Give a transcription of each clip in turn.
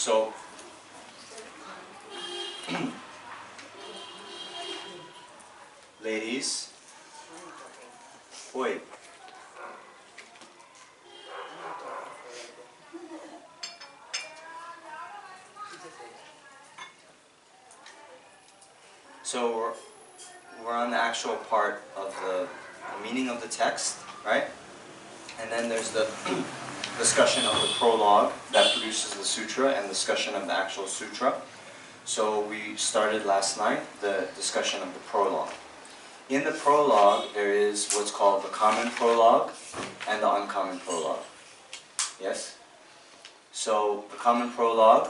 So, ladies, oi. So we're on the actual part of the meaning of the text, right? And then there's the discussion of the prologue that produces the sutra and discussion of the actual sutra. So we started last night the discussion of the prologue. In the prologue, there is what's called the common prologue and the uncommon prologue. Yes? So the common prologue,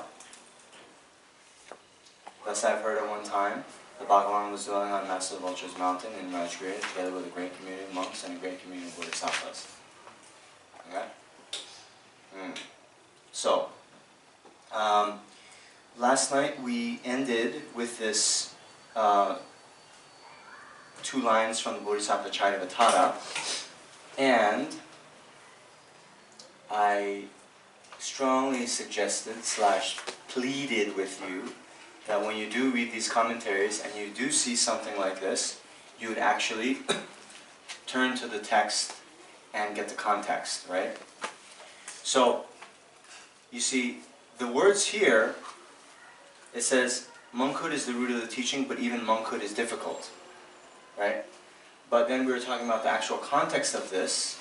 thus I've heard at one time, the Bhagavan was dwelling on Master Vulture's mountain in Rajgir together with a great community of monks and a great community of bodhisattvas. Okay? So, last night we ended with this 2 lines from the Bodhisattva Charyavatara, and I strongly suggested / pleaded with you that when you do read these commentaries and you do see something like this, you would actually turn to the text and get the context, right? So, you see, the words here, it says, monkhood is the root of the teaching, but even monkhood is difficult, right? But then we were talking about the actual context of this,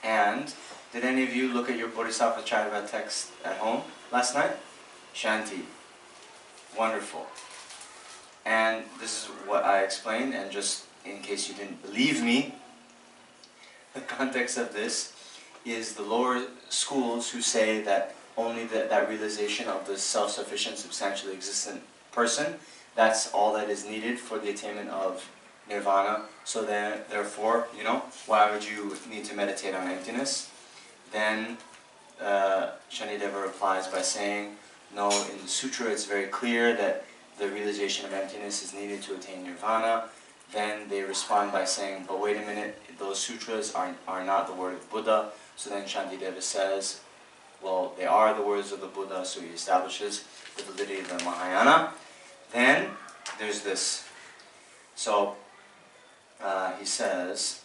and did any of you look at your Bodhisattva Charyavatara text at home last night? Shanti. Wonderful. And this is what I explained, and just in case you didn't believe me, the context of this is the lower schools who say that only that realization of the self-sufficient, substantially existent person, that's all that is needed for the attainment of nirvana. So then, therefore, you know, why would you need to meditate on emptiness? Then Shanideva replies by saying, no, in the sutra it's very clear that the realization of emptiness is needed to attain nirvana. Then they respond by saying, but wait a minute, those sutras are not the word of Buddha. So then Shantideva says, well, they are the words of the Buddha, so he establishes the validity of the Mahayana. Then there's this. So he says,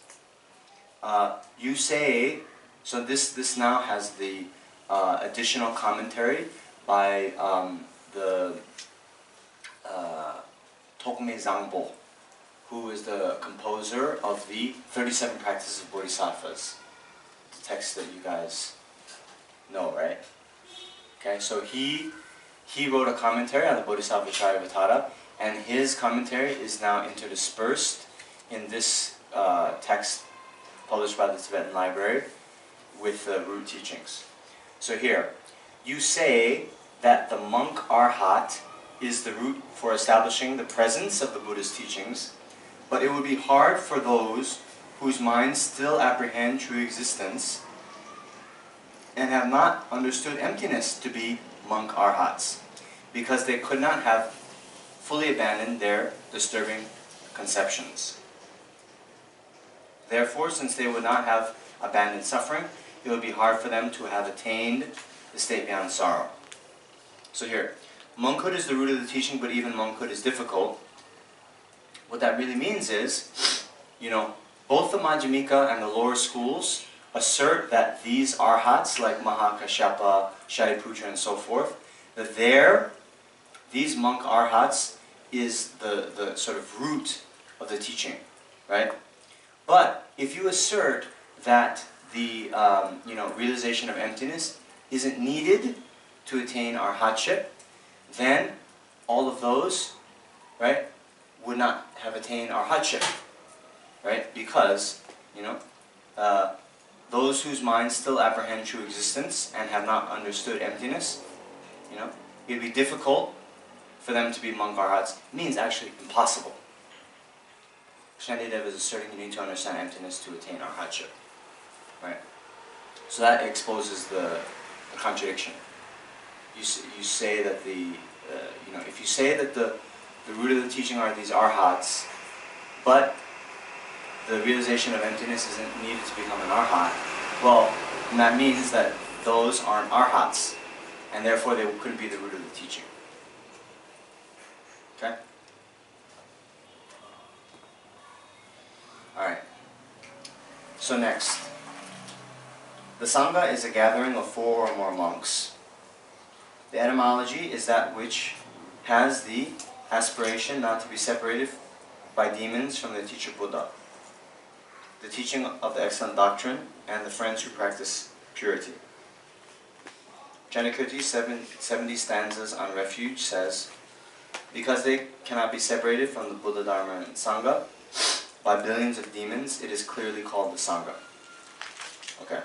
you say, so this now has the additional commentary by the Tokme Zangpo, who is the composer of the 37 Practices of Bodhisattvas, the text that you guys know, right? Okay, so he wrote a commentary on the Bodhisattva Charyavatara, and his commentary is now interdispersed in this text published by the Tibetan Library with the root teachings. So here, you say that the monk Arhat is the root for establishing the presence of the Buddha's teachings, but it would be hard for those whose minds still apprehend true existence and have not understood emptiness to be monk Arhats, because they could not have fully abandoned their disturbing conceptions. Therefore, since they would not have abandoned suffering, it would be hard for them to have attained the state beyond sorrow. So here, monkhood is the root of the teaching, but even monkhood is difficult. What that really means is, you know, both the Majjhimika and the lower schools assert that these arhats, like Mahakashyapa, Shariputra, and so forth, that these monk arhats is the sort of root of the teaching, right? But if you assert that the realization of emptiness isn't needed to attain arhatship, then all of those, right, would not have attained arhatship, right? Because, you know, those whose minds still apprehend true existence and have not understood emptiness, you know, it would be difficult for them to be monk arhats. It means actually impossible. Shantideva is asserting you need to understand emptiness to attain arhatship, right? So that exposes the contradiction. You say that if you say that the root of the teaching are these arhats, but the realization of emptiness isn't needed to become an arhat, well, and that means that those aren't arhats, and therefore they couldn't be the root of the teaching. Okay? Alright. So next. The Sangha is a gathering of 4 or more monks. The etymology is that which has the aspiration not to be separated by demons from the teacher Buddha, the teaching of the excellent doctrine, and the friends who practice purity. Janakirti 70 stanzas on refuge says, because they cannot be separated from the Buddha, Dharma, and Sangha by billions of demons, it is clearly called the Sangha. Okay.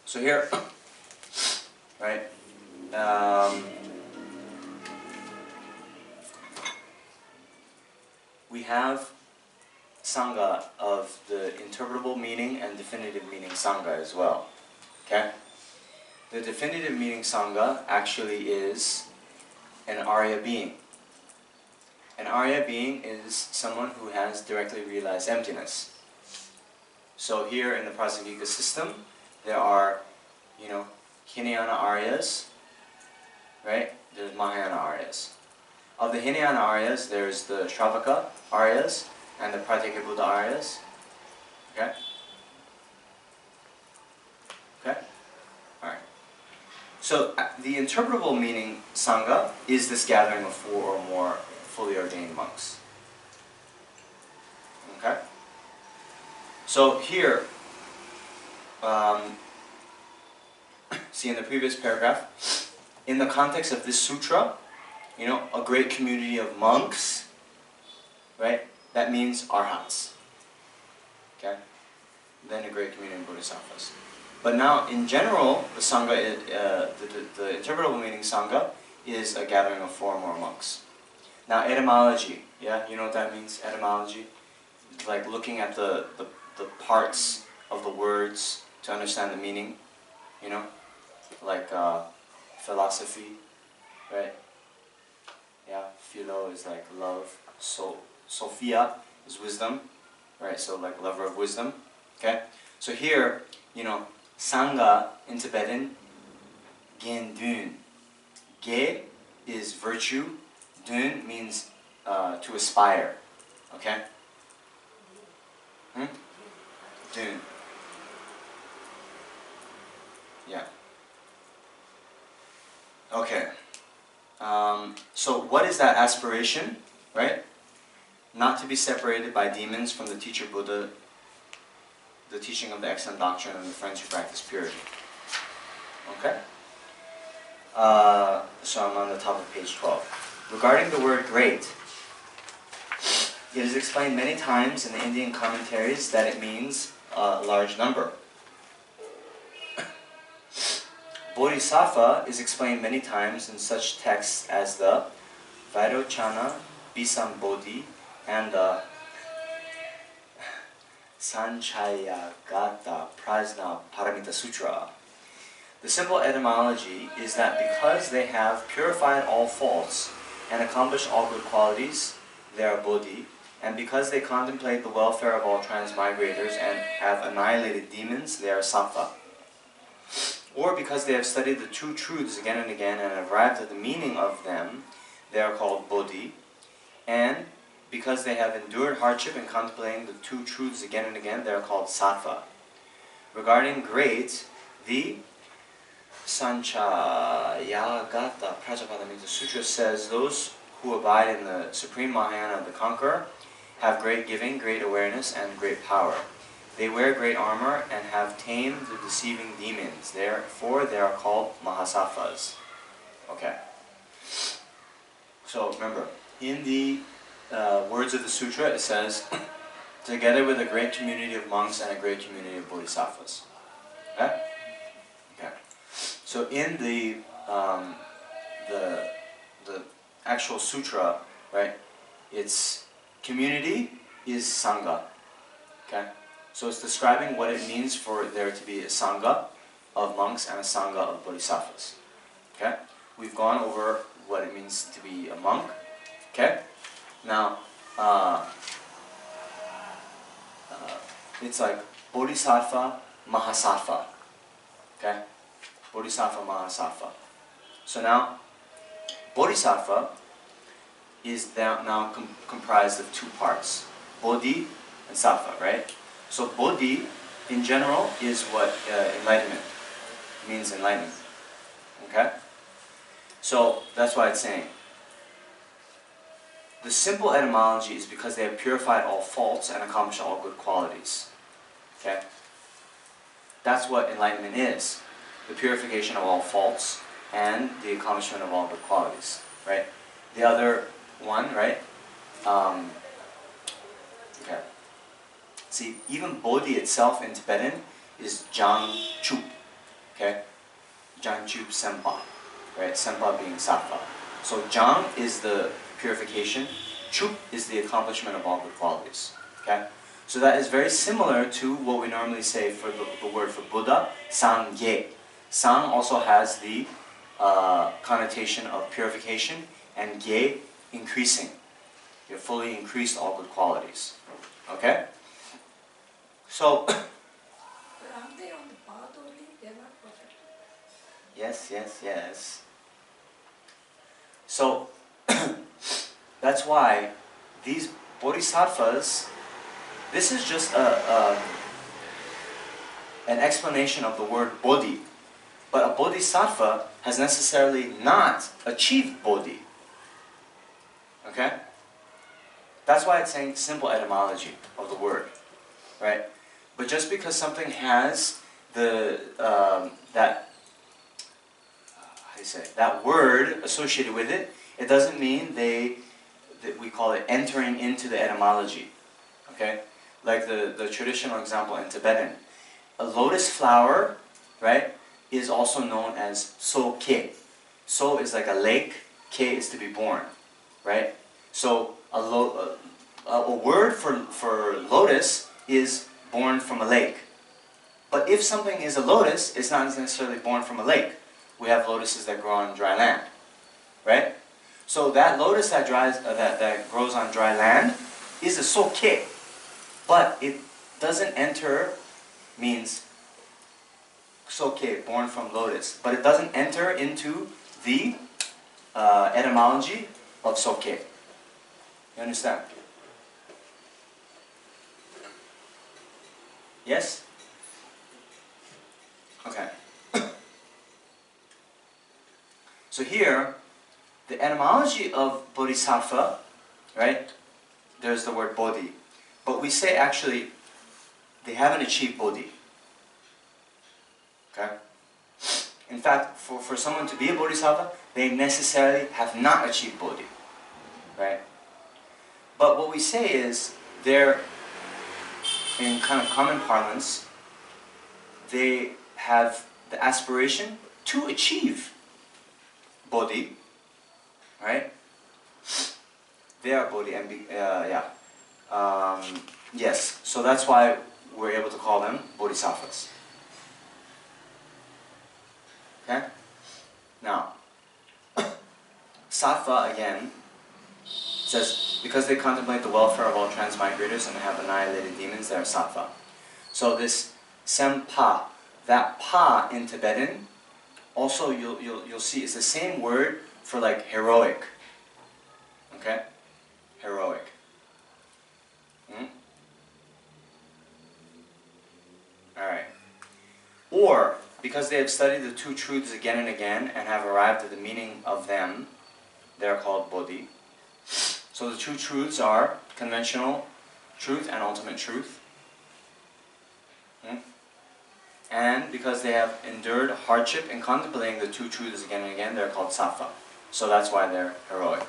So here, right, we have Sangha of the interpretable meaning and definitive meaning Sangha as well. Okay? The definitive meaning Sangha actually is an Arya being. An Arya being is someone who has directly realized emptiness. So here in the Prasangika system, there are, Hinayana Aryas, right? There's Mahayana Aryas. Of the Hinayana Aryas, there's the Shravaka Aryas and the Pratyeka Buddha Aryas. Okay? Okay? Alright. So the interpretable meaning Sangha is this gathering of 4 or more fully ordained monks. Okay? So here, see in the previous paragraph, in the context of this sutra, a great community of monks, right? That means arhats. Okay? Then a great community of bodhisattvas. But now, in general, the Sangha, the interpretable meaning Sangha is a gathering of 4 or more monks. Now, etymology, yeah? You know what that means, etymology? Like looking at the parts of the words to understand the meaning, like philosophy, right? Yeah, philo is like love, Sophia is wisdom, right? So like lover of wisdom, okay? So here, Sangha in Tibetan, gen dun. Ge is virtue, dun means to aspire, okay? Dun. Yeah. Okay. So what is that aspiration, right? Not to be separated by demons from the teacher Buddha, the teaching of the excellent doctrine, and the friends who practice purity. Okay? So I'm on the top of page 12. Regarding the word great, it is explained many times in the Indian commentaries that it means a large number. Bodhisattva is explained many times in such texts as the Vairochana Bisam Bodhi and the Sanchayagata Prajna Paramita Sutra. The simple etymology is that because they have purified all faults and accomplished all good qualities, they are Bodhi, and because they contemplate the welfare of all transmigrators and have annihilated demons, they are Sattva. Or because they have studied the two truths again and again and arrived at the meaning of them, they are called Bodhi. And because they have endured hardship in contemplating the two truths again and again, they are called Sattva. Regarding great, the Sanchayagata Prajnaparamita Sutra says those who abide in the Supreme Mahayana of the Conqueror have great giving, great awareness, and great power. They wear great armor and have tamed the deceiving demons. Therefore, they are called Mahasattvas. Okay. So remember, in the words of the sutra, it says, together with a great community of monks and a great community of bodhisattvas. Okay? Okay. So in the actual sutra, right, its community is Sangha. Okay? So it's describing what it means for there to be a Sangha of monks and a Sangha of bodhisattvas. Okay? We've gone over what it means to be a monk. Okay? Now, it's like Bodhisattva, Mahasattva. Okay? Bodhisattva, Mahasattva. So now, Bodhisattva is now comprised of two parts, Bodhi and Sattva, right? So Bodhi, in general, is what enlightenment means, enlightenment. Okay? So that's why it's saying. The simple etymology is because they have purified all faults and accomplished all good qualities. Okay? That's what enlightenment is. The purification of all faults and the accomplishment of all good qualities. Right? The other one, right? Okay. See, even Bodhi itself in Tibetan is Jang Chup. Okay? Jang Chup Sempa. Right? Sempa being Sattva. So Jang is the purification. Chup is the accomplishment of all good qualities. Okay? So that is very similar to what we normally say for the word for Buddha, Sangye. Sang also has the connotation of purification, and Gye, increasing. You have fully increased all good qualities. Okay? So, But aren't they on the path only? They're not perfect. yes. So, that's why these bodhisattvas, this is just an explanation of the word bodhi. But a bodhisattva has necessarily not achieved bodhi. Okay? That's why it's saying simple etymology of the word. Right? But just because something has that word associated with it, it doesn't mean that we call it entering into the etymology. Okay? Like the traditional example in Tibetan. A lotus flower, right, is also known as So-ke. So is like a lake, Ke is to be born. Right? So a word for lotus is born from a lake. But if something is a lotus, it's not necessarily born from a lake. We have lotuses that grow on dry land. Right? So that lotus that grows on dry land is a So-ke. But it doesn't enter, means So-ke, born from lotus. But it doesn't enter into the etymology of So-ke. You understand? Yes? Okay. So here, the etymology of bodhisattva, right? There's the word bodhi. But we say actually, they haven't achieved bodhi. Okay? In fact, for someone to be a bodhisattva, they necessarily have not achieved bodhi. Right? But what we say is, they're, in kind of common parlance, they have the aspiration to achieve bodhi, right? They are bodhi, and yes. So that's why we're able to call them bodhisattvas. Okay? Now, sattva again says, because they contemplate the welfare of all transmigrators and have annihilated demons, they are sattva. So this sempa, that pa in Tibetan, also you'll see it's the same word for like heroic. Okay? Heroic. Alright. Or, because they have studied the two truths again and again and have arrived at the meaning of them, they are called bodhi. So the two truths are conventional truth and ultimate truth. And because they have endured hardship in contemplating the two truths again and again, they're called sattva. So that's why they're heroic.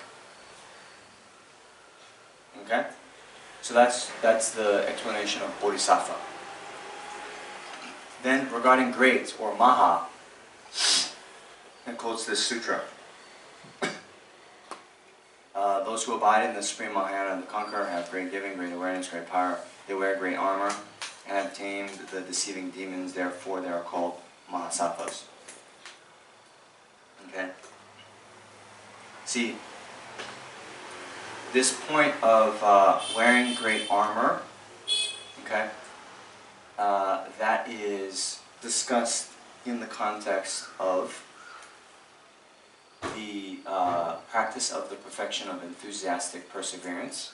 Okay? So that's the explanation of bodhisattva. Then regarding great or maha, it quotes this sutra. Those who abide in the Supreme Mahayana, the conqueror, have great giving, great awareness, great power. They wear great armor and have tamed the deceiving demons. Therefore, they are called mahasattvas. Okay? See, this point of wearing great armor, okay, that is discussed in the context of the practice of the perfection of enthusiastic perseverance,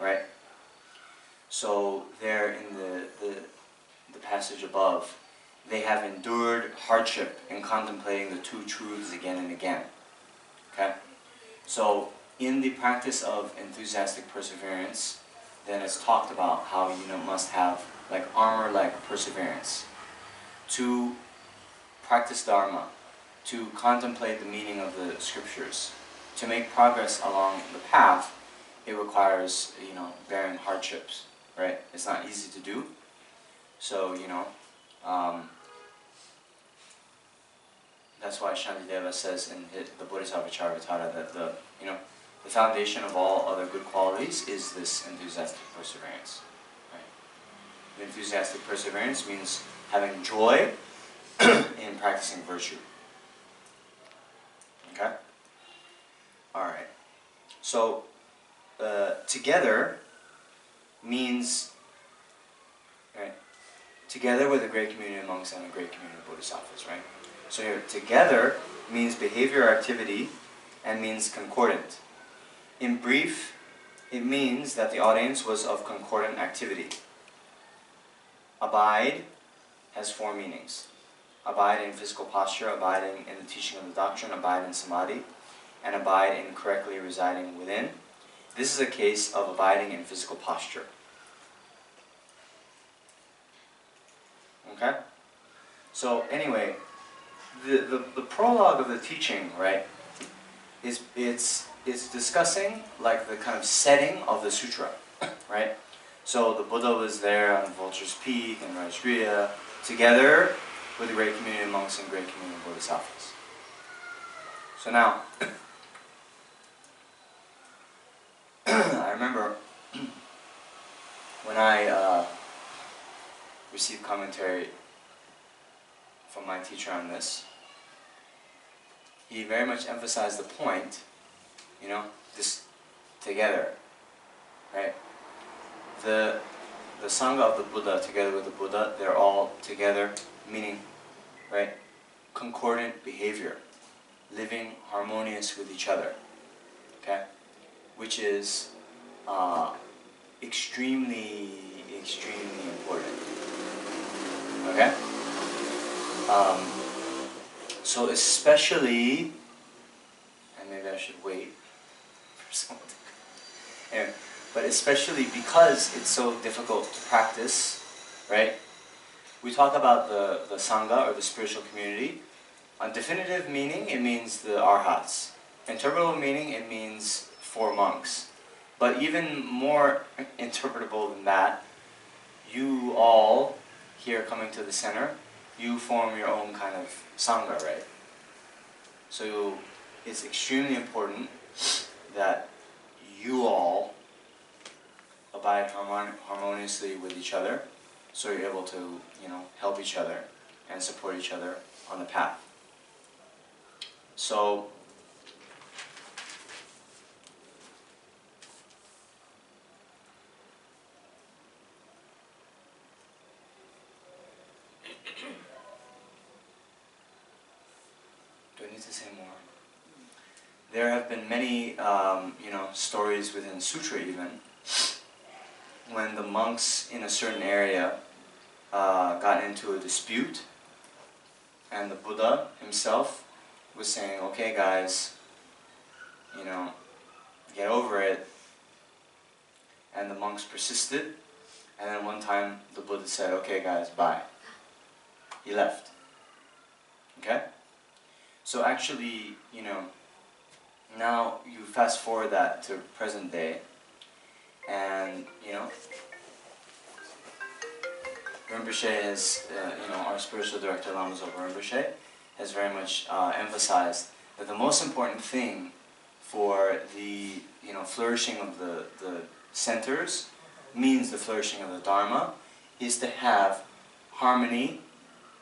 right? So there in the passage above, they have endured hardship in contemplating the two truths again and again. Okay? So in the practice of enthusiastic perseverance, then it's talked about how you must have like armor-like perseverance to practice Dharma, to contemplate the meaning of the scriptures. To make progress along the path, it requires, bearing hardships, right? It's not easy to do. So, that's why Shantideva says in the Bodhisattva Charvatara that the foundation of all other good qualities is this enthusiastic perseverance. Right? Enthusiastic perseverance means having joy in practicing virtue. Okay? Alright. So, together means, right, together with a great community of monks and a great community of bodhisattvas, right? So here, together means behavior activity and means concordant. In brief, it means that the audience was of concordant activity. Abide has four meanings. Abide in physical posture, abiding in the teaching of the doctrine, abide in samadhi, and abide in correctly residing within. This is a case of abiding in physical posture. Okay? So anyway, the prologue of the teaching, right, it's discussing like the kind of setting of the sutra, right? So the Buddha was there on Vulture's Peak and Rajgriha, together with a great community of monks and great community of bodhisattvas. So now, I remember when I received commentary from my teacher on this, he very much emphasized the point, this together, right? The Sangha of the Buddha together with the Buddha, they're all together, meaning, right, concordant behavior, living harmonious with each other, okay? Which is extremely, extremely important, okay? So especially, and maybe I should wait for someone to, anyway, but especially because it's so difficult to practice, right? We talk about the Sangha or the spiritual community. On definitive meaning, it means the Arhats. Interpretable meaning, it means 4 monks. But even more interpretable than that, you all here coming to the center, you form your own kind of Sangha, right? So it's extremely important that you all abide harmoniously with each other, so you're able to, help each other and support each other on the path. So, do I need to say more? There have been many, stories within Sutra even, when the monks in a certain area got into a dispute, and the Buddha himself was saying, okay guys, get over it, and the monks persisted, and then one time the Buddha said, okay guys, bye. He left. Okay? So actually, now you fast forward that to present day, and, Rinpoche has, our spiritual director, Lama Zopa Rinpoche, has very much emphasized that the most important thing for the, flourishing of the centers, means the flourishing of the Dharma, is to have harmony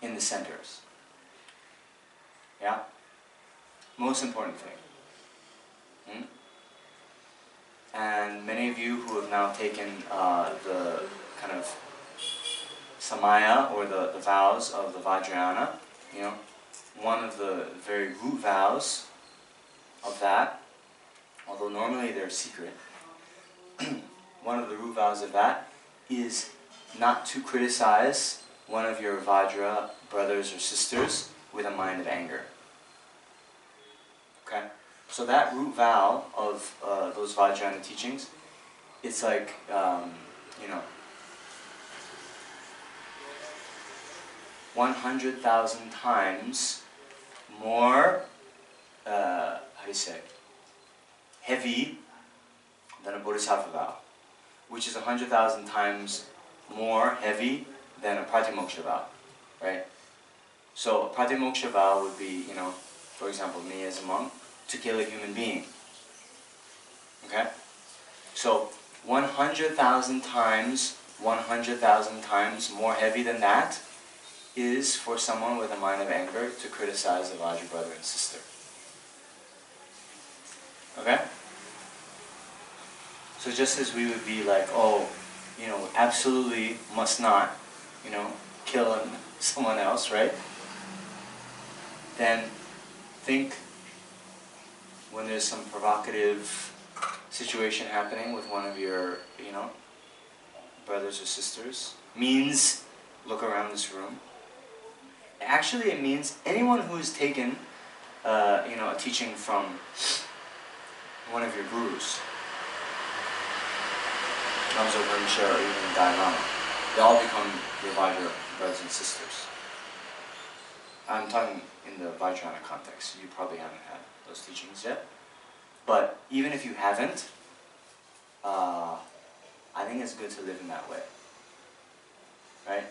in the centers. Yeah? Most important thing. And many of you who have now taken the kind of Samaya, or the vows of the Vajrayana, one of the very root vows of that, although normally they're secret, one of the root vows of that is not to criticize one of your Vajra brothers or sisters with a mind of anger. Okay? So that root vow of those Vajrayana teachings, it's like, 100,000 times more, heavy than a Bodhisattva vow, which is 100,000 times more heavy than a Pratimoksha vow, right? So a Pratimoksha vow would be, for example, me as a monk, to kill a human being. Okay? So 100,000 times more heavy than that is for someone with a mind of anger to criticize a Vajra brother and sister. Okay? So just as we would be like, absolutely must not, kill someone else, right? Then think when there's some provocative situation happening with one of your, brothers or sisters, means look around this room. Actually, it means anyone who's taken, a teaching from one of your gurus, Lama Zopa Rinpoche or even Dalai Lama, they all become your Vajra brothers and sisters. I'm talking in the Vajrayana context. You probably haven't had those teachings yet. But even if you haven't, I think it's good to live in that way. Right?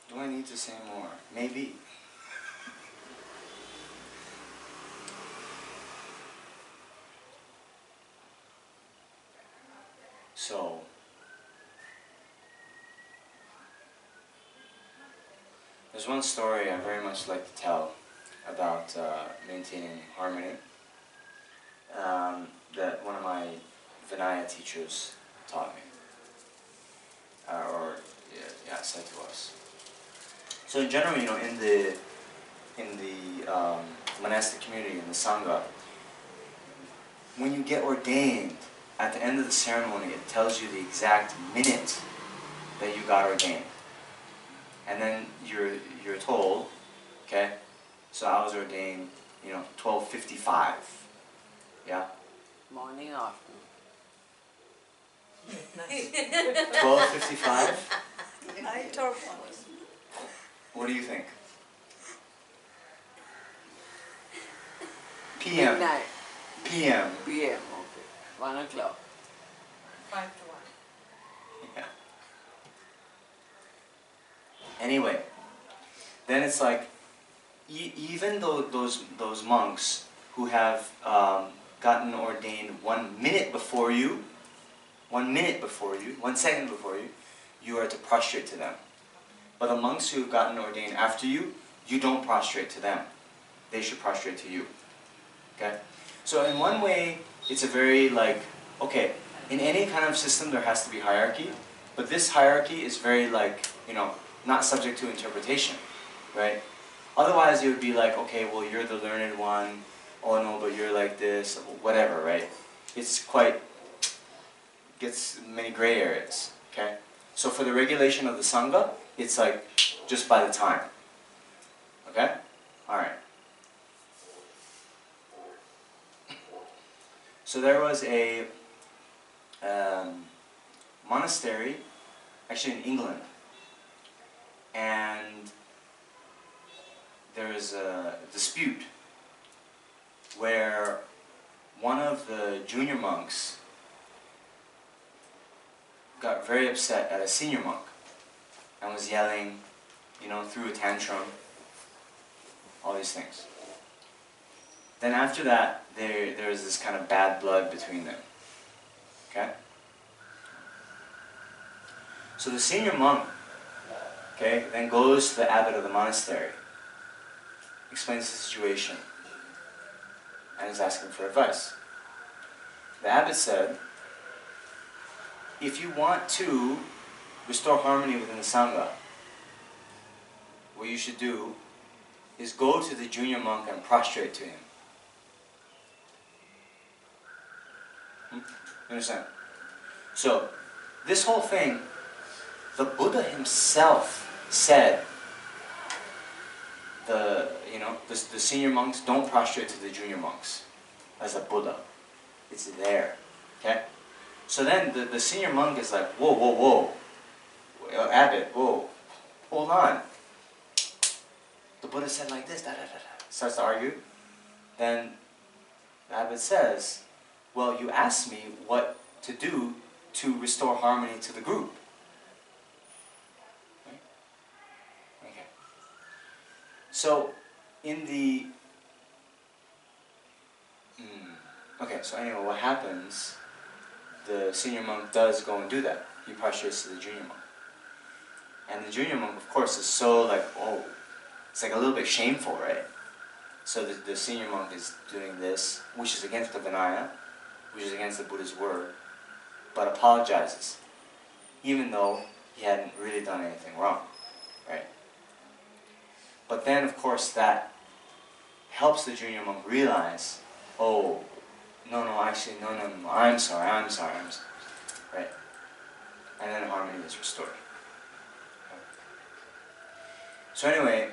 Do I need to say more? Maybe. So, there's one story I very much like to tell about maintaining harmony that one of my Vinaya teachers taught me, said to us. So in general, in the monastic community, in the Sangha, when you get ordained, at the end of the ceremony, it tells you the exact minute that you got ordained. And then you're told, okay, so I was ordained, 12:55. Yeah? Morning or afternoon? 12:55? Night or morning? What do you think? PM. Midnight. PM. PM, okay. 1 o'clock. 5 to 1. Yeah. Anyway, then it's like, even though those monks who have gotten ordained 1 minute before you, 1 second before you, you are to prostrate to them. But the monks who have gotten ordained after you, you don't prostrate to them. They should prostrate to you. Okay? So in one way, it's a very in any kind of system there has to be hierarchy, but this hierarchy is very not subject to interpretation, right? Otherwise it would be like, okay, well you're the learned one, oh no, but you're like this, whatever, right? Gets many gray areas, okay? So for the regulation of the Sangha, it's like just by the time, okay? Alright. So there was a monastery, actually in England, and there was a dispute where one of the junior monks got very upset at a senior monk and was yelling, threw a tantrum, all these things. Then after that, there was this kind of bad blood between them. Okay? So the senior monk, okay, then goes to the abbot of the monastery, explains the situation, and is asking for advice. The abbot said, if you want to restore harmony within the Sangha, what you should do is go to the junior monk and prostrate to him. You understand? So, this whole thing, the Buddha himself said, the senior monks don't prostrate to the junior monks as a Buddha. It's there. Okay? So then the senior monk is like, whoa, whoa, whoa. Abbot, whoa. Hold on. The Buddha said like this, da da da da. Starts to argue. Then the abbot says, well, you asked me what to do to restore harmony to the group. Right? Okay. So, in the... Okay, so anyway, what happens, the senior monk does go and do that. He prostrates to the junior monk. And the junior monk, of course, is so like, oh, it's like a little bit shameful, right? So the senior monk is doing this, which is against the Vinaya, which is against the Buddha's word, but apologizes, even though he hadn't really done anything wrong, right? But then, of course, that helps the junior monk realize, oh, no, actually, no, I'm sorry, right? And then harmony is restored. So anyway,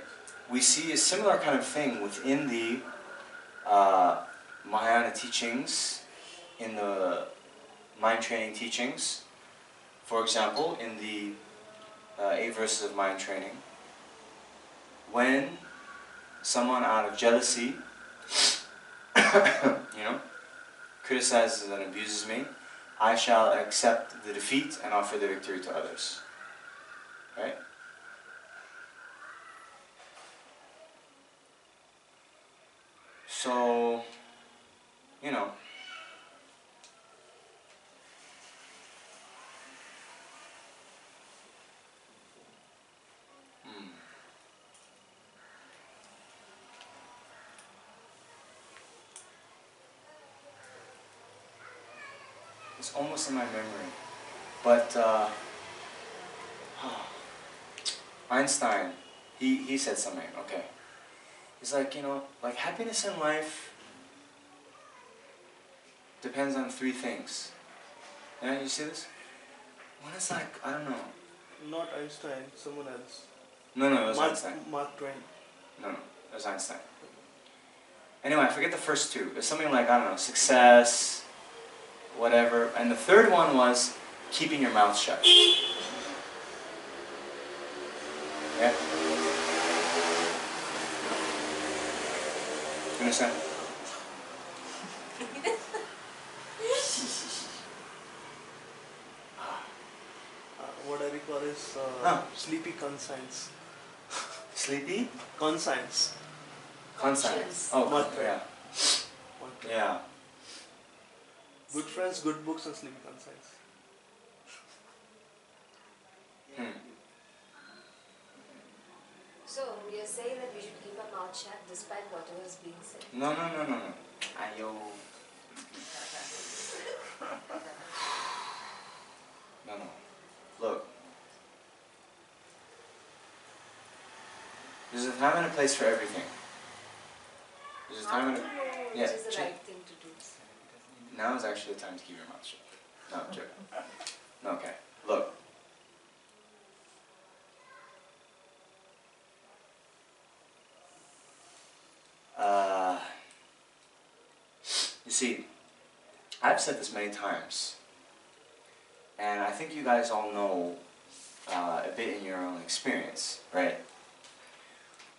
we see a similar kind of thing within the Mahayana teachings, in the mind training teachings. For example, in the 8 verses of mind training, when someone out of jealousy, criticizes and abuses me, I shall accept the defeat and offer the victory to others. Right? So, it's almost in my memory, but Einstein, he said something, okay. He's like, like happiness in life depends on 3 things. Yeah, you see this? One is like, I don't know. Not Einstein, someone else. No, it was Einstein. Mark Twain. No, it was Einstein. Anyway, I forget the first 2. It's something like, I don't know, success, whatever. And the third one was keeping your mouth shut. Yeah? You understand? What I recall is sleepy conscience. Sleepy? Conscience. Conscience. Oh, Mark Twain. yeah. Mark Twain. Yeah. Good friends, good books, and sleepy conscience. So, you're saying that we should keep our mouth shut despite whatever is being said? No. Ayo. No. Look. There's a time and a place for everything. There's a time and a... Which is the right thing to do. Now is actually the time to keep your mouth shut. No, I'm joking. No, okay. Look. You see, I've said this many times, and I think you guys all know a bit in your own experience, right?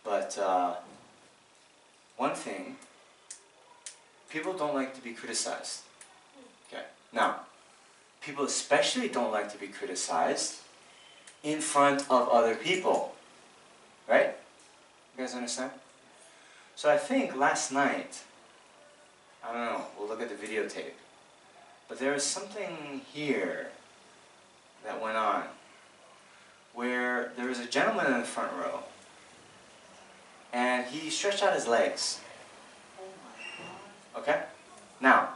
But one thing, people don't like to be criticized. Okay. Now, people especially don't like to be criticized in front of other people, right? You guys understand? So I think last night, I don't know, we'll look at the videotape, but there was something here that went on where there was a gentleman in the front row and he stretched out his legs. Okay? Now,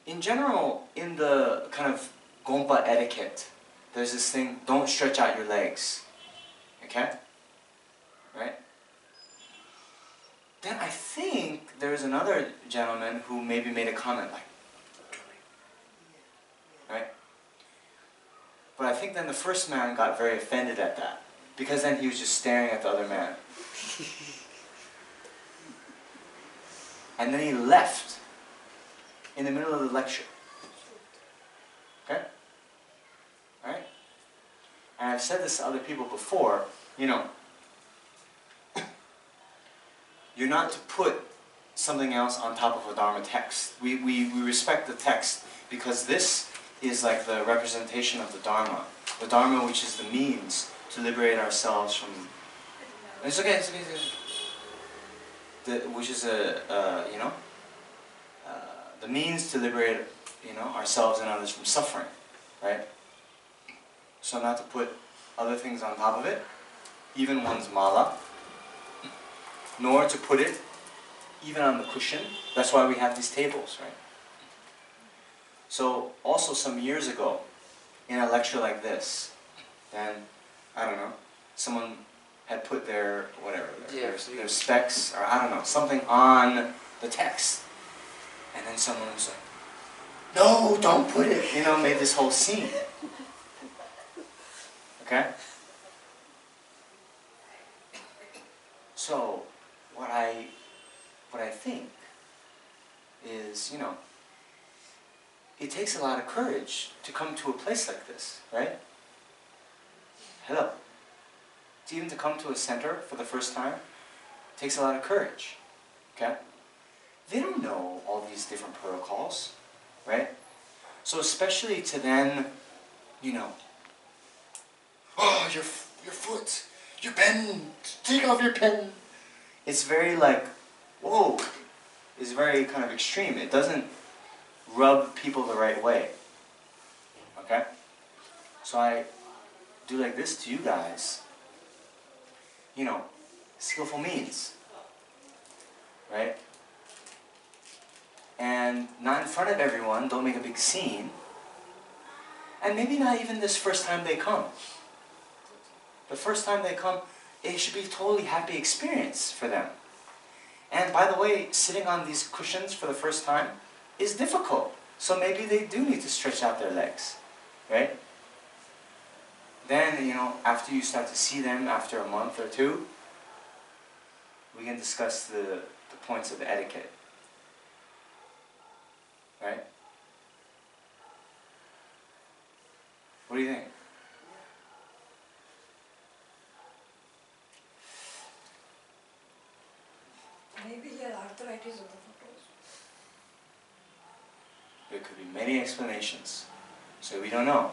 in general, in the kind of Gompa etiquette, there's this thing, don't stretch out your legs. Okay? Right? Then I think there's another gentleman who maybe made a comment like, right? But I think then the first man got very offended at that, because then he was just staring at the other man. And then he left in the middle of the lecture. Okay? Right? And I've said this to other people before, you know, you're not to put something else on top of a Dharma text. We respect the text because this is like the representation of the Dharma. The Dharma, which is the means to liberate ourselves from... It's okay, it's okay, it's okay. Which is the means to liberate, ourselves and others from suffering, right? So not to put other things on top of it, even one's mala, nor to put it even on the cushion. That's why we have these tables, right? So also some years ago, in a lecture like this, then, I don't know, someone had put their, whatever, their specs, or I don't know, something on the text. And then someone was like, no, don't put it, made this whole scene. Okay? So, what I think is, it takes a lot of courage to come to a place like this, right? Hello. To even to come to a center for the first time, takes a lot of courage, okay? They don't know all these different protocols, right? So especially to then, oh, your foot, your pen, take off your pen. It's very like, whoa, it's very kind of extreme. It doesn't rub people the right way, okay? So I do like this to you guys, skillful means, right? And not in front of everyone, don't make a big scene. And maybe not even this first time they come. The first time they come, it should be a totally happy experience for them. And by the way, sitting on these cushions for the first time is difficult. So maybe they do need to stretch out their legs, right? Then, after you start to see them after a month or two, we can discuss the points of the etiquette. Right? What do you think? Maybe he had arthritis of the foot. There could be many explanations. So we don't know.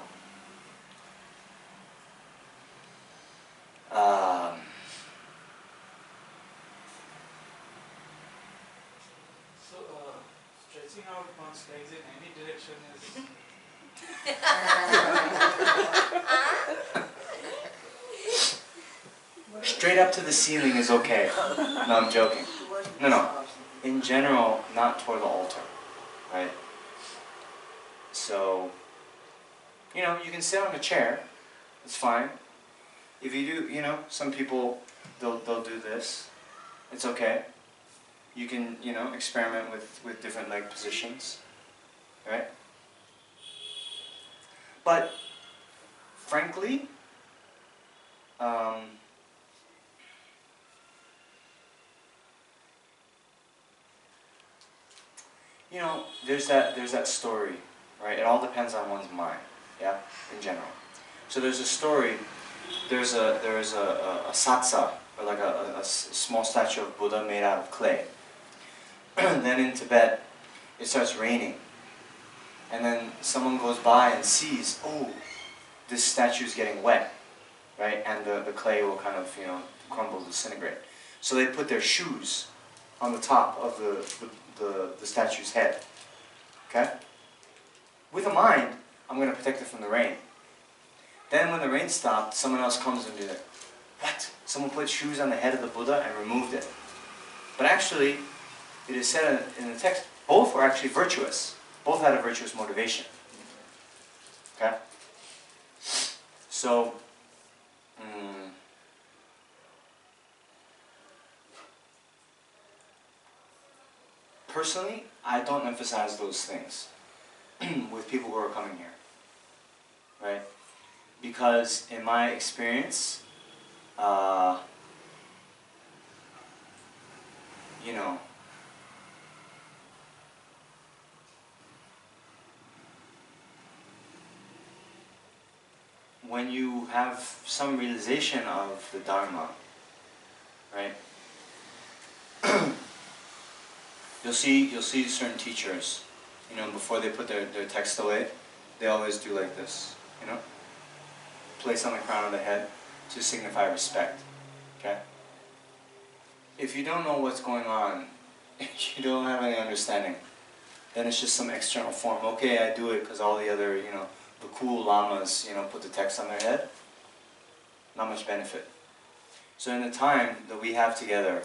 Stretching out one's legs in any direction is... Straight up to the ceiling is okay. No, I'm joking. No. In general, not toward the altar, right? So, you can sit on a chair. It's fine. If you do, some people, they'll do this. It's okay. You can, experiment with different leg positions, right? But, frankly, there's that story, right? It all depends on one's mind, yeah, in general. So there's a story. There's a satsa, or like a small statue of Buddha made out of clay. Then in Tibet, it starts raining. And then someone goes by and sees, oh, this statue is getting wet, right? And the clay will kind of, crumble, disintegrate. So they put their shoes on the top of the statue's head, okay? With a mind, I'm going to protect it from the rain. Then when the rain stopped, someone else comes and be like, what? Someone put shoes on the head of the Buddha and removed it. But actually, it is said in the text, both were actually virtuous. both had a virtuous motivation. Okay? So, personally, I don't emphasize those things with people who are coming here. Right? Because in my experience, you know, when you have some realization of the Dharma, right? You'll see certain teachers, you know, before they put their text away, they always do like this, you know? Place on the crown of the head to signify respect, okay? If you don't know what's going on, if you don't have any understanding, then it's just some external form. Okay, I do it because all the other, you know, the cool lamas, you know, put the text on their head. Not much benefit. So in the time that we have together,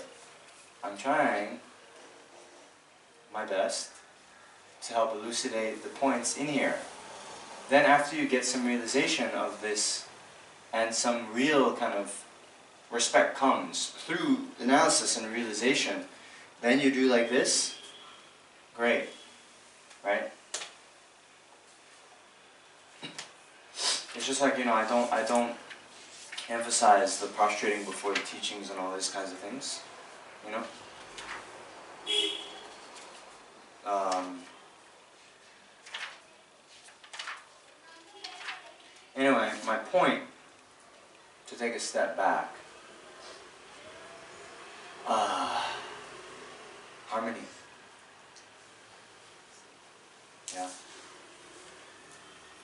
I'm trying my best to help elucidate the points in here. Then after you get some realization of this and some real kind of respect comes through analysis and realization, then you do like this, great, right? It's just like, you know, I don't emphasize the prostrating before the teachings and all these kinds of things, you know? Anyway, my point, to take a step back, harmony. Yeah.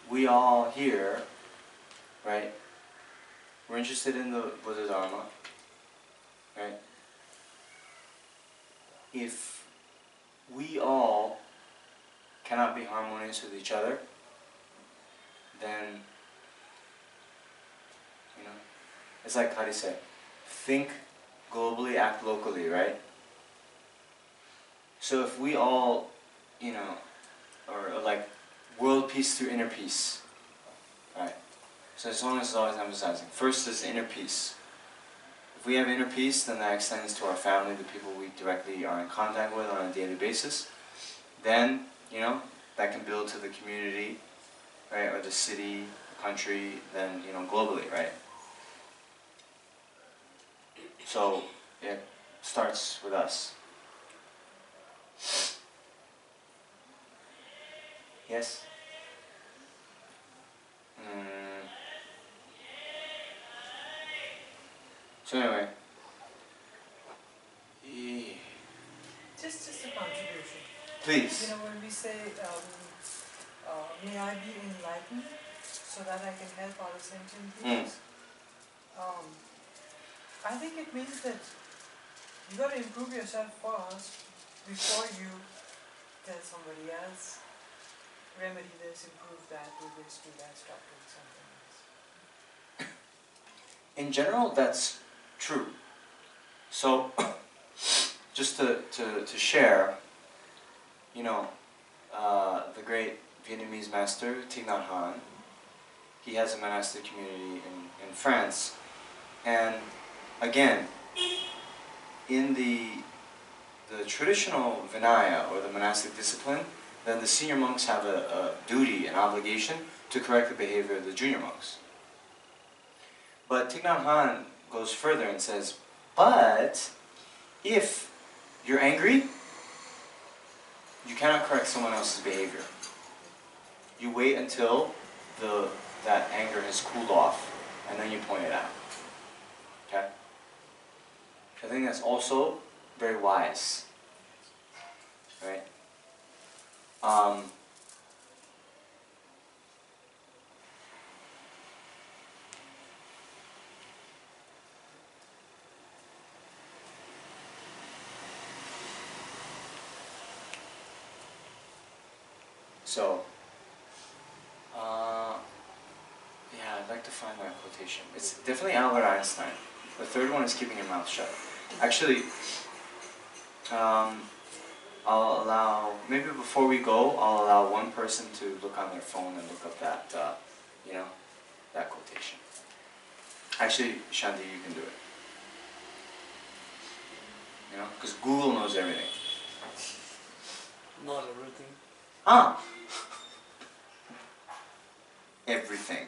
We all here, right? We're interested in the Buddha Dharma, right? If we all cannot be harmonious with each other, then, you know, it's like how do you say, think globally, act locally, right? So if we all, you know, or like world peace through inner peace, right? So as long as it's always emphasizing, first is inner peace. If we have inner peace, then that extends to our family, the people we directly are in contact with on a daily basis. Then, you know, that can build to the community, right, or the city, the country, then, you know, globally, right? So it starts with us. Yes? So anyway, Just a contribution. please. You know, when we say, may I be enlightened so that I can help other sentient beings, I think it means that you got to improve yourself first before you tell somebody else, remedy this, improve that, do this, do that, stop doing something else. In general, that's true. So, just to share, you know, the great Vietnamese master, Thich Nhat Hanh, he has a monastic community in France. And again, in the traditional Vinaya, or the monastic discipline, then the senior monks have a duty, an obligation, to correct the behavior of the junior monks. But Thich Nhat Hanh goes further and says, but if you're angry, you cannot correct someone else's behavior. You wait until that anger has cooled off, and then you point it out. Okay? I think that's also very wise. Right? So, yeah, I'd like to find that quotation. It's definitely Albert Einstein. The third one is keeping your mouth shut. Actually, I'll I'll allow, maybe before we go, I'll allow one person to look on their phone and look up that, you know, that quotation. Actually, Shanti, you can do it. You know, because Google knows everything. Not everything. Huh? Everything.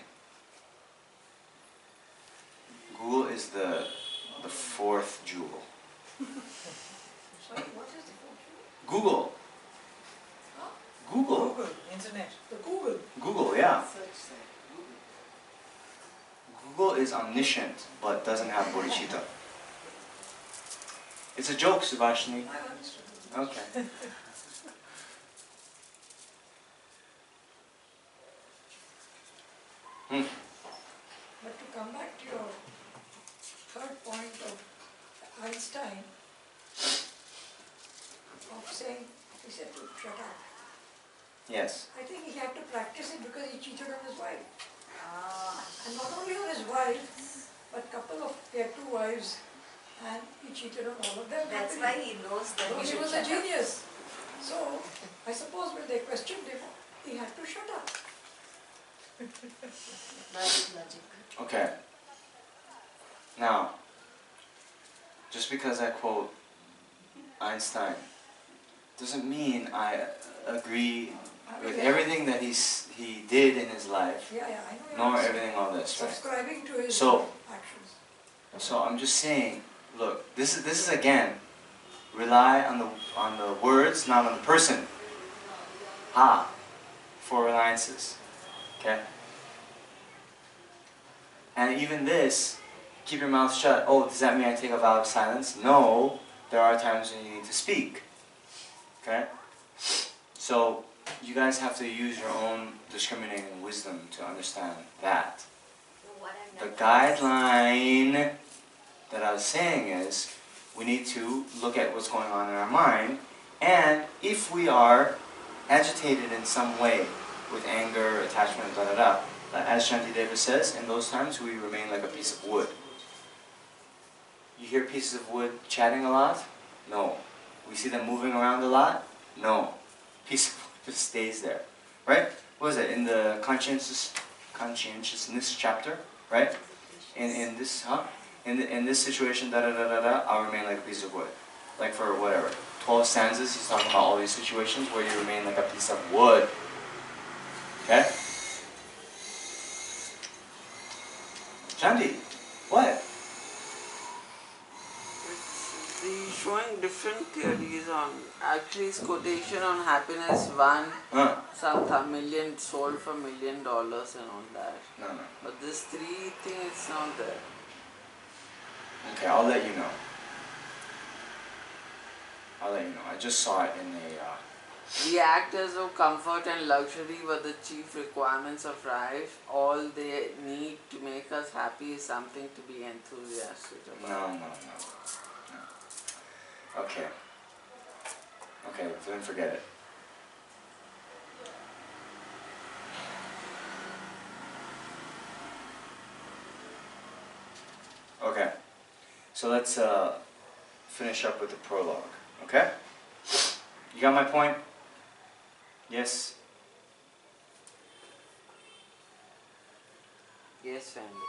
Google is the fourth jewel. Sorry, what is the function? Google. Huh? Google. Google, internet. The Google. Google, yeah. Search site. Google is omniscient, but doesn't have bodhicitta. It's a joke, Subhashini. I understood. Okay. But to come back to your third point of Einstein, of saying, he said to shut up. Yes. I think he had to practice it because he cheated on his wife. And not only on his wife, but he had two wives, and he cheated on all of them. That's happily. why he knows that Because he he should was a shut up. genius. So, I suppose when they questioned him, he had to shut up. That is logic. Okay. Now, just because I quote Einstein doesn't mean I agree with everything that he did in his life, Yeah, I know. nor you're everything on this, right? subscribing to his So- actions. So I'm just saying, look, this is again, rely on the words, not on the person. Ha, for reliances. Okay? And even this, keep your mouth shut. Oh, does that mean I take a vow of silence? No, there are times when you need to speak. Okay? So you guys have to use your own discriminating wisdom to understand that. No, what I'm The not guideline that I was saying is we need to look at what's going on in our mind, and if we are agitated in some way with anger, attachment, da da da, as Shantideva says, in those times we remain like a piece of wood. You hear pieces of wood chatting a lot? No. We see them moving around a lot? No. Piece of wood just stays there. Right? What was it? In the conscientiousness chapter? Right? In this, in this situation, da da da da da, I'll remain like a piece of wood. Like for whatever, 12 stanzas, he's talking about all these situations where you remain like a piece of wood. Okay? Shanti, what? He's showing different theories on, actually his quotation on happiness, one, million sold for $1 million and all that. No. But this three thing, it's not there. Okay, I'll let you know. I just saw it in a... We act as though comfort and luxury were the chief requirements of life. All they need to make us happy is something to be enthusiastic about. No. Okay. Okay, then forget it. Okay. So let's finish up with the prologue. Okay? You got my point? Yes? Yes, Vanderbilt.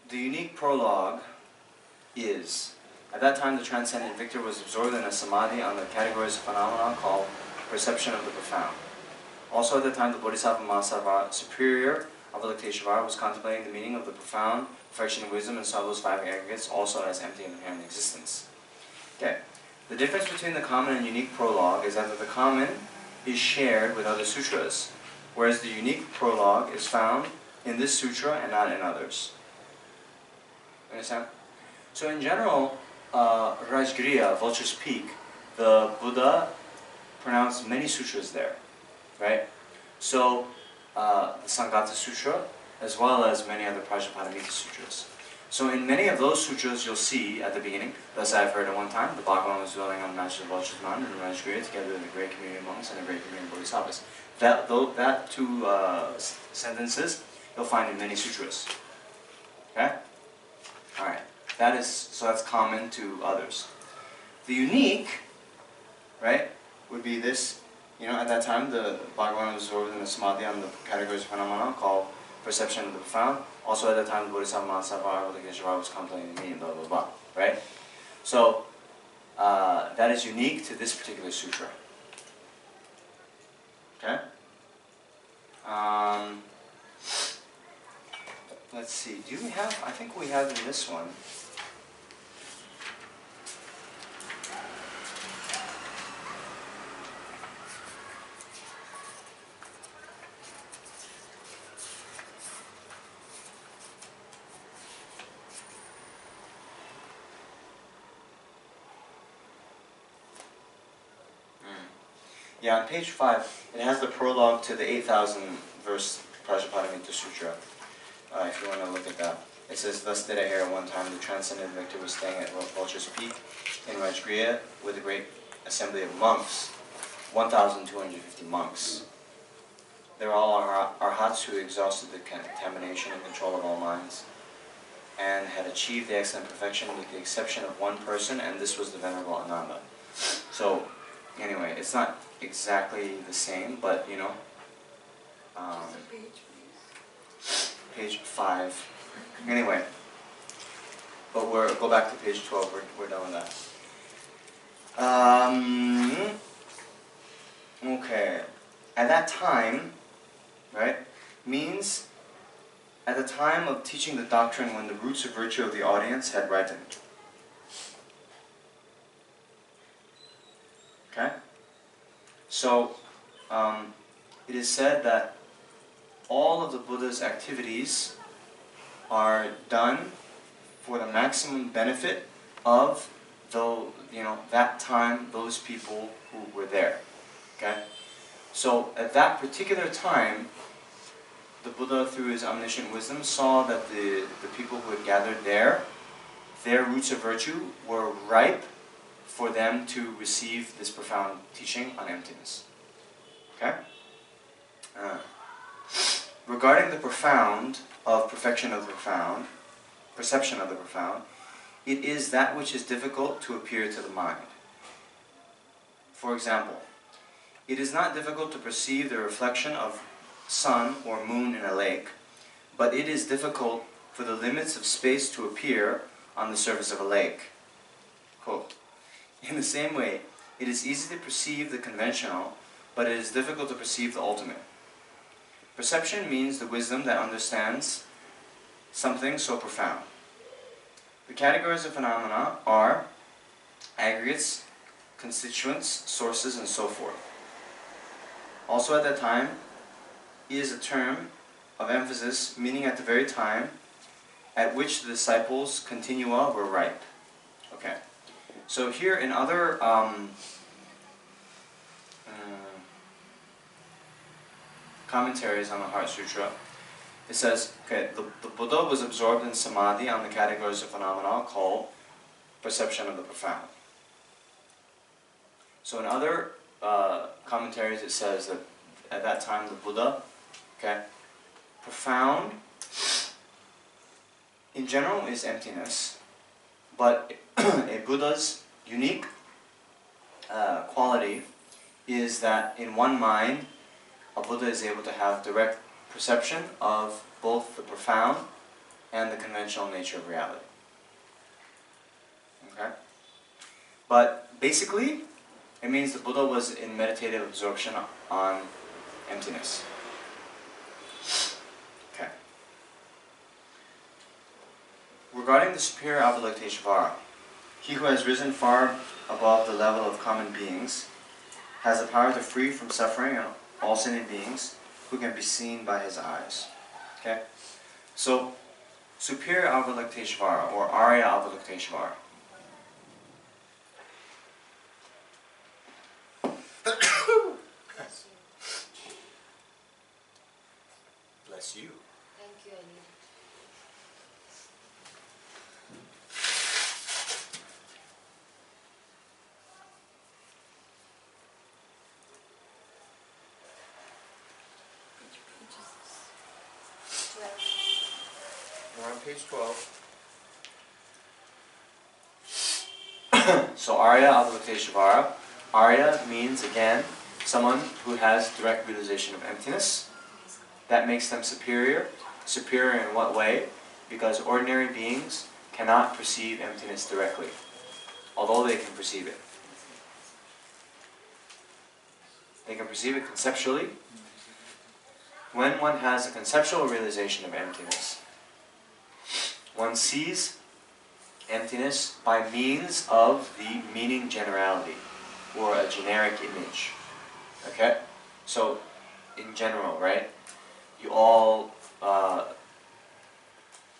The unique prologue is, at that time the transcendent victor was absorbed in a samadhi on the categories of phenomena called perception of the profound. Also at that time the Bodhisattva Mahasarva superior Avalokiteshvara was contemplating the meaning of the profound perfection of wisdom and saw those five aggregates also as empty and inherent existence. Okay. The difference between the common and unique prologue is that the common is shared with other sutras, whereas the unique prologue is found in this sutra and not in others. Understand? So in general, Rajgriya, Vulture's Peak, the Buddha pronounced many sutras there, right? So the Sangata Sutra, as well as many other Prajnaparamita sutras. So in many of those sutras you'll see at the beginning, thus I have heard at one time, the Bhagavan was dwelling on Master Vulture's mind and Rajgriya together with a great community of monks and a great community of bodhisattvas. That two sentences you'll find in many sutras. Okay? Alright. So that's common to others. The unique, right, would be this. You know, at that time, the Bhagavan was absorbed in the samadhi on the categories of phenomena called perception of the profound. Also, at that time, the Bodhisattva Mahasabha was contemplating the meaning, blah, blah, blah, right? So, that is unique to this particular sutra. Okay? Let's see, do we have, I think we have in this one. Yeah, on page 5, it has the prologue to the 8,000 verse Prajnapadamita Sutra. If you want to look at that. It says, "Thus did I hear at one time the transcendent victor was staying at Vulture's Peak in Rajgriha with a great assembly of monks, 1,250 monks. They're all arhats who exhausted the contamination and control of all minds and had achieved the excellent perfection with the exception of one person, and this was the Venerable Ananda." So, anyway, it's not exactly the same, but you know. Page 5. Anyway, but go back to page 12. We're done with that. Okay. At that time, right, means at the time of teaching the doctrine when the roots of virtue of the audience had ripened. Okay? So, it is said that all of the Buddha's activities are done for the maximum benefit of that time, those people who were there. Okay? So at that particular time, the Buddha, through his omniscient wisdom, saw that the people who had gathered there, their roots of virtue were ripe for them to receive this profound teaching on emptiness. Okay? Regarding the profound of perfection of the profound, perception of the profound, it is that which is difficult to appear to the mind. For example, it is not difficult to perceive the reflection of sun or moon in a lake, but it is difficult for the limits of space to appear on the surface of a lake. Quote. In the same way, it is easy to perceive the conventional, but it is difficult to perceive the ultimate. Perception means the wisdom that understands something so profound. The categories of phenomena are aggregates, constituents, sources, and so forth. Also at that time is a term of emphasis, meaning at the very time at which the disciples' continua were ripe. Okay. So here in other commentaries on the Heart Sutra, it says, okay, the Buddha was absorbed in samadhi on the categories of phenomena called perception of the profound. So in other commentaries it says that at that time the Buddha, okay, profound in general is emptiness, but a Buddha's unique quality is that in one mind a Buddha is able to have direct perception of both the profound and the conventional nature of reality. Okay? But basically, it means the Buddha was in meditative absorption on emptiness. Okay. Regarding the superior Avalokiteshvara, he who has risen far above the level of common beings has the power to free from suffering all sentient beings who can be seen by his eyes. Okay? So, superior Avalokiteshvara or Arya Avalokiteshvara. Bless you. Thank you, I need it. We're on page 12. So Arya Avalokiteshvara. Arya means, again, someone who has direct realization of emptiness. That makes them superior. Superior in what way? Because ordinary beings cannot perceive emptiness directly, although they can perceive it. They can perceive it conceptually. When one has a conceptual realization of emptiness, one sees emptiness by means of the meaning generality, or a generic image. Okay? So, in general, right? You all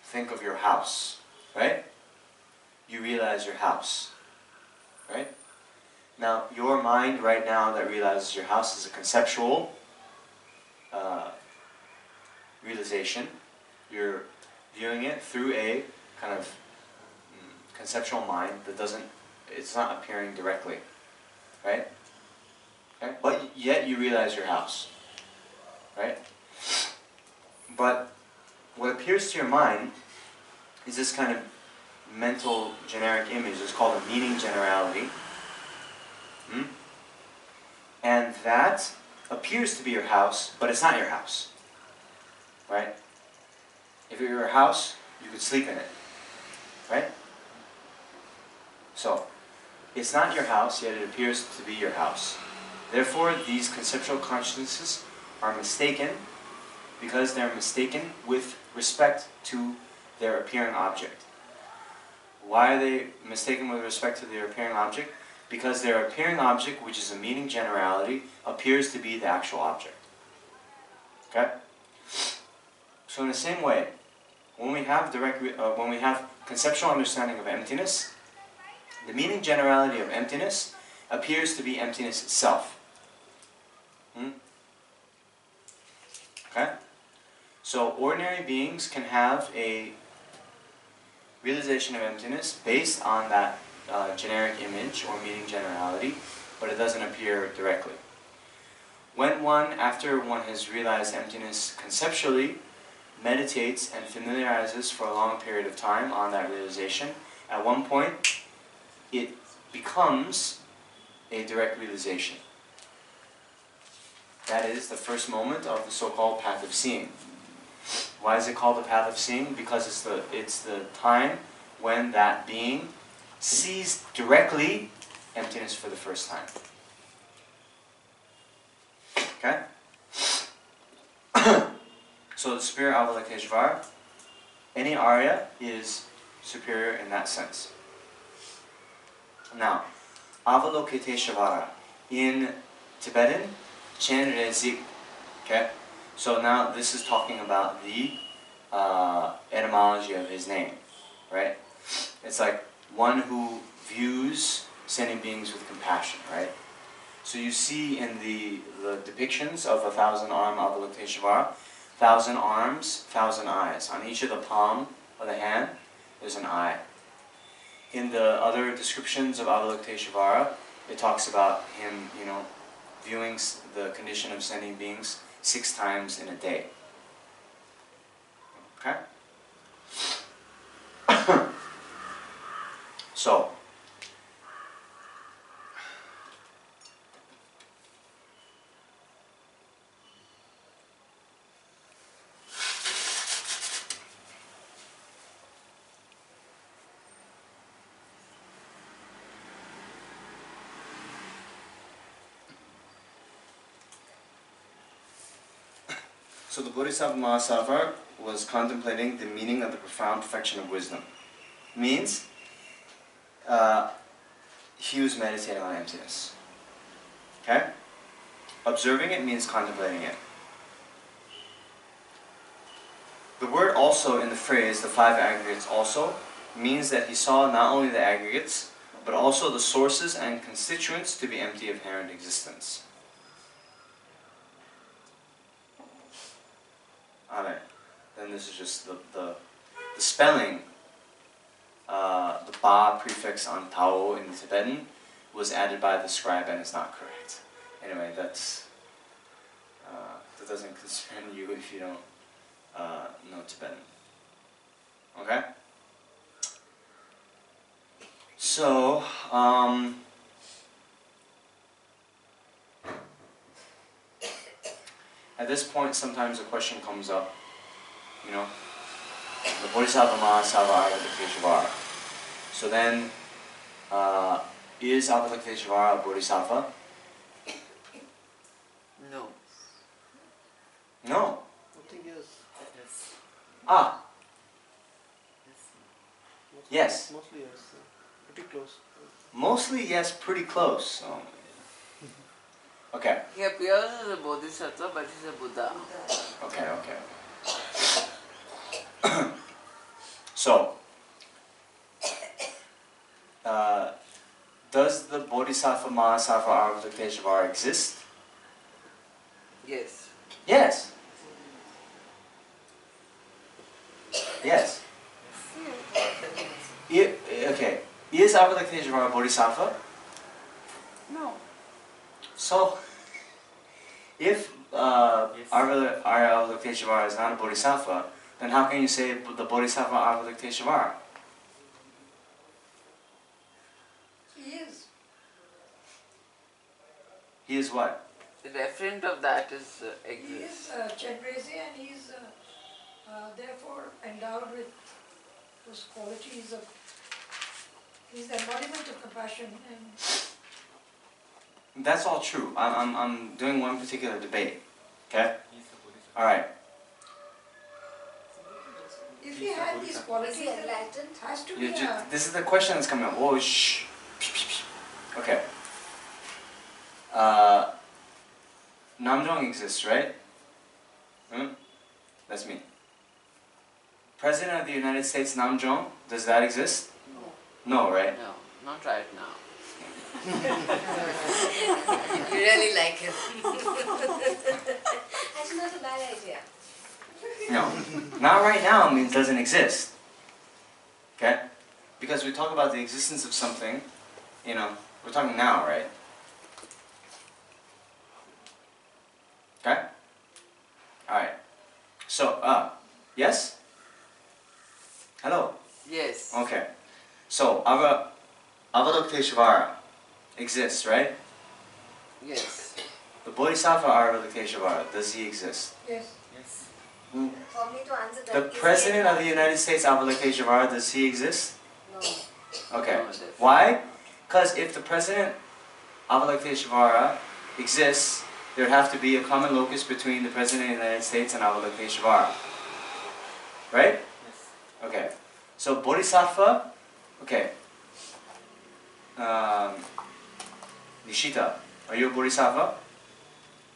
think of your house, right? You realize your house, right? Now, your mind right now that realizes your house is a conceptual realization. You're viewing it through a kind of conceptual mind that doesn't, it's not appearing directly, right? Okay? But yet you realize your house, right? But what appears to your mind is this kind of mental generic image. It's called a meaning generality. And that appears to be your house, but it's not your house. Right? If it were your house, you could sleep in it. Right? So, it's not your house, yet it appears to be your house. Therefore, these conceptual consciousnesses are mistaken because they're mistaken with respect to their appearing object. Why are they mistaken with respect to their appearing object? Because their appearing object, which is a meaning generality, appears to be the actual object. Okay? So in the same way, when we have conceptual understanding of emptiness, the meaning generality of emptiness appears to be emptiness itself. Okay? So ordinary beings can have a realization of emptiness based on that generic image or meaning generality, but it doesn't appear directly. When one, after one has realized emptiness conceptually, meditates and familiarizes for a long period of time on that realization, at one point it becomes a direct realization. That is the first moment of the so-called path of seeing. Why is it called the path of seeing? Because it's the time when that being sees directly emptiness for the first time. Okay? So the superior Avalokiteshvara, any Arya is superior in that sense. Now, Avalokiteshvara in Tibetan, Chen Rezik. Okay? So now this is talking about the etymology of his name, right? It's like one who views sentient beings with compassion, right? So you see in the depictions of a 1,000-arm Avalokiteshvara, 1,000 arms, 1,000 eyes. On each of the palm of the hand, there's an eye. In the other descriptions of Avalokiteshvara, it talks about him, viewing the condition of sentient beings 6 times in a day. Okay? So, the Bodhisattva Mahasattva was contemplating the meaning of the profound perfection of wisdom. Means, he was meditating on emptiness. Okay? Observing it means contemplating it. The word also in the phrase, the 5 aggregates also, means that he saw not only the aggregates, but also the sources and constituents to be empty of inherent existence. Alright, then this is just the spelling. The ba prefix on tao in the Tibetan was added by the scribe and it's not correct. Anyway, that doesn't concern you if you don't know Tibetan. Okay? So, at this point, sometimes a question comes up, you know, the Bodhisattva Mahasava Avalokiteshvara. So then, is Avalokiteshvara a Bodhisattva? No. No. I think yes. Ah. Yes. Mostly yes. Pretty close. Mostly yes, pretty close. Okay. He appears as a bodhisattva, but he's a Buddha. Okay. So, does the Bodhisattva Mahasava Avalokiteshvara exist? Yes. Yes. Yes. Okay. Is Avalokiteshvara a Bodhisattva? No. So, if Avalokiteshvara is not a Bodhisattva, then how can you say the Bodhisattva Avalokiteshvara? He is. He is what? The referent of that is He exists. is Chenrezig, and he is therefore endowed with those qualities of. He's the embodiment of compassion, and That's all true. I'm doing one particular debate. Okay? Alright. if he had these qualities, Is he then enlightened? it has to be This is the question that's coming up. Whoa, shh. Okay. Namjong exists, right? That's me. President of the United States, Namjong, does that exist? No, right? No, not right now. You really like him. Actually, not a bad idea. No. Not right now means doesn't exist. Okay? Because we talk about the existence of something, you know, we're talking now, right? Okay? Alright. So, yes? Hello? Yes. Okay. So, Avalokiteshvara exists, right? Yes. The Bodhisattva Avalokiteshvara, does he exist? yes. Hmm. For me to answer that, The is he President of the enlightened? United States Avalokiteshvara, does he exist? No. Okay. No, definitely. Why? Because if the President Avalokiteshvara exists, there would have to be a common locus between the President of the United States and Avalokiteshvara. Right? Yes. Okay. So Bodhisattva, okay. Nishita, are you a Bodhisattva?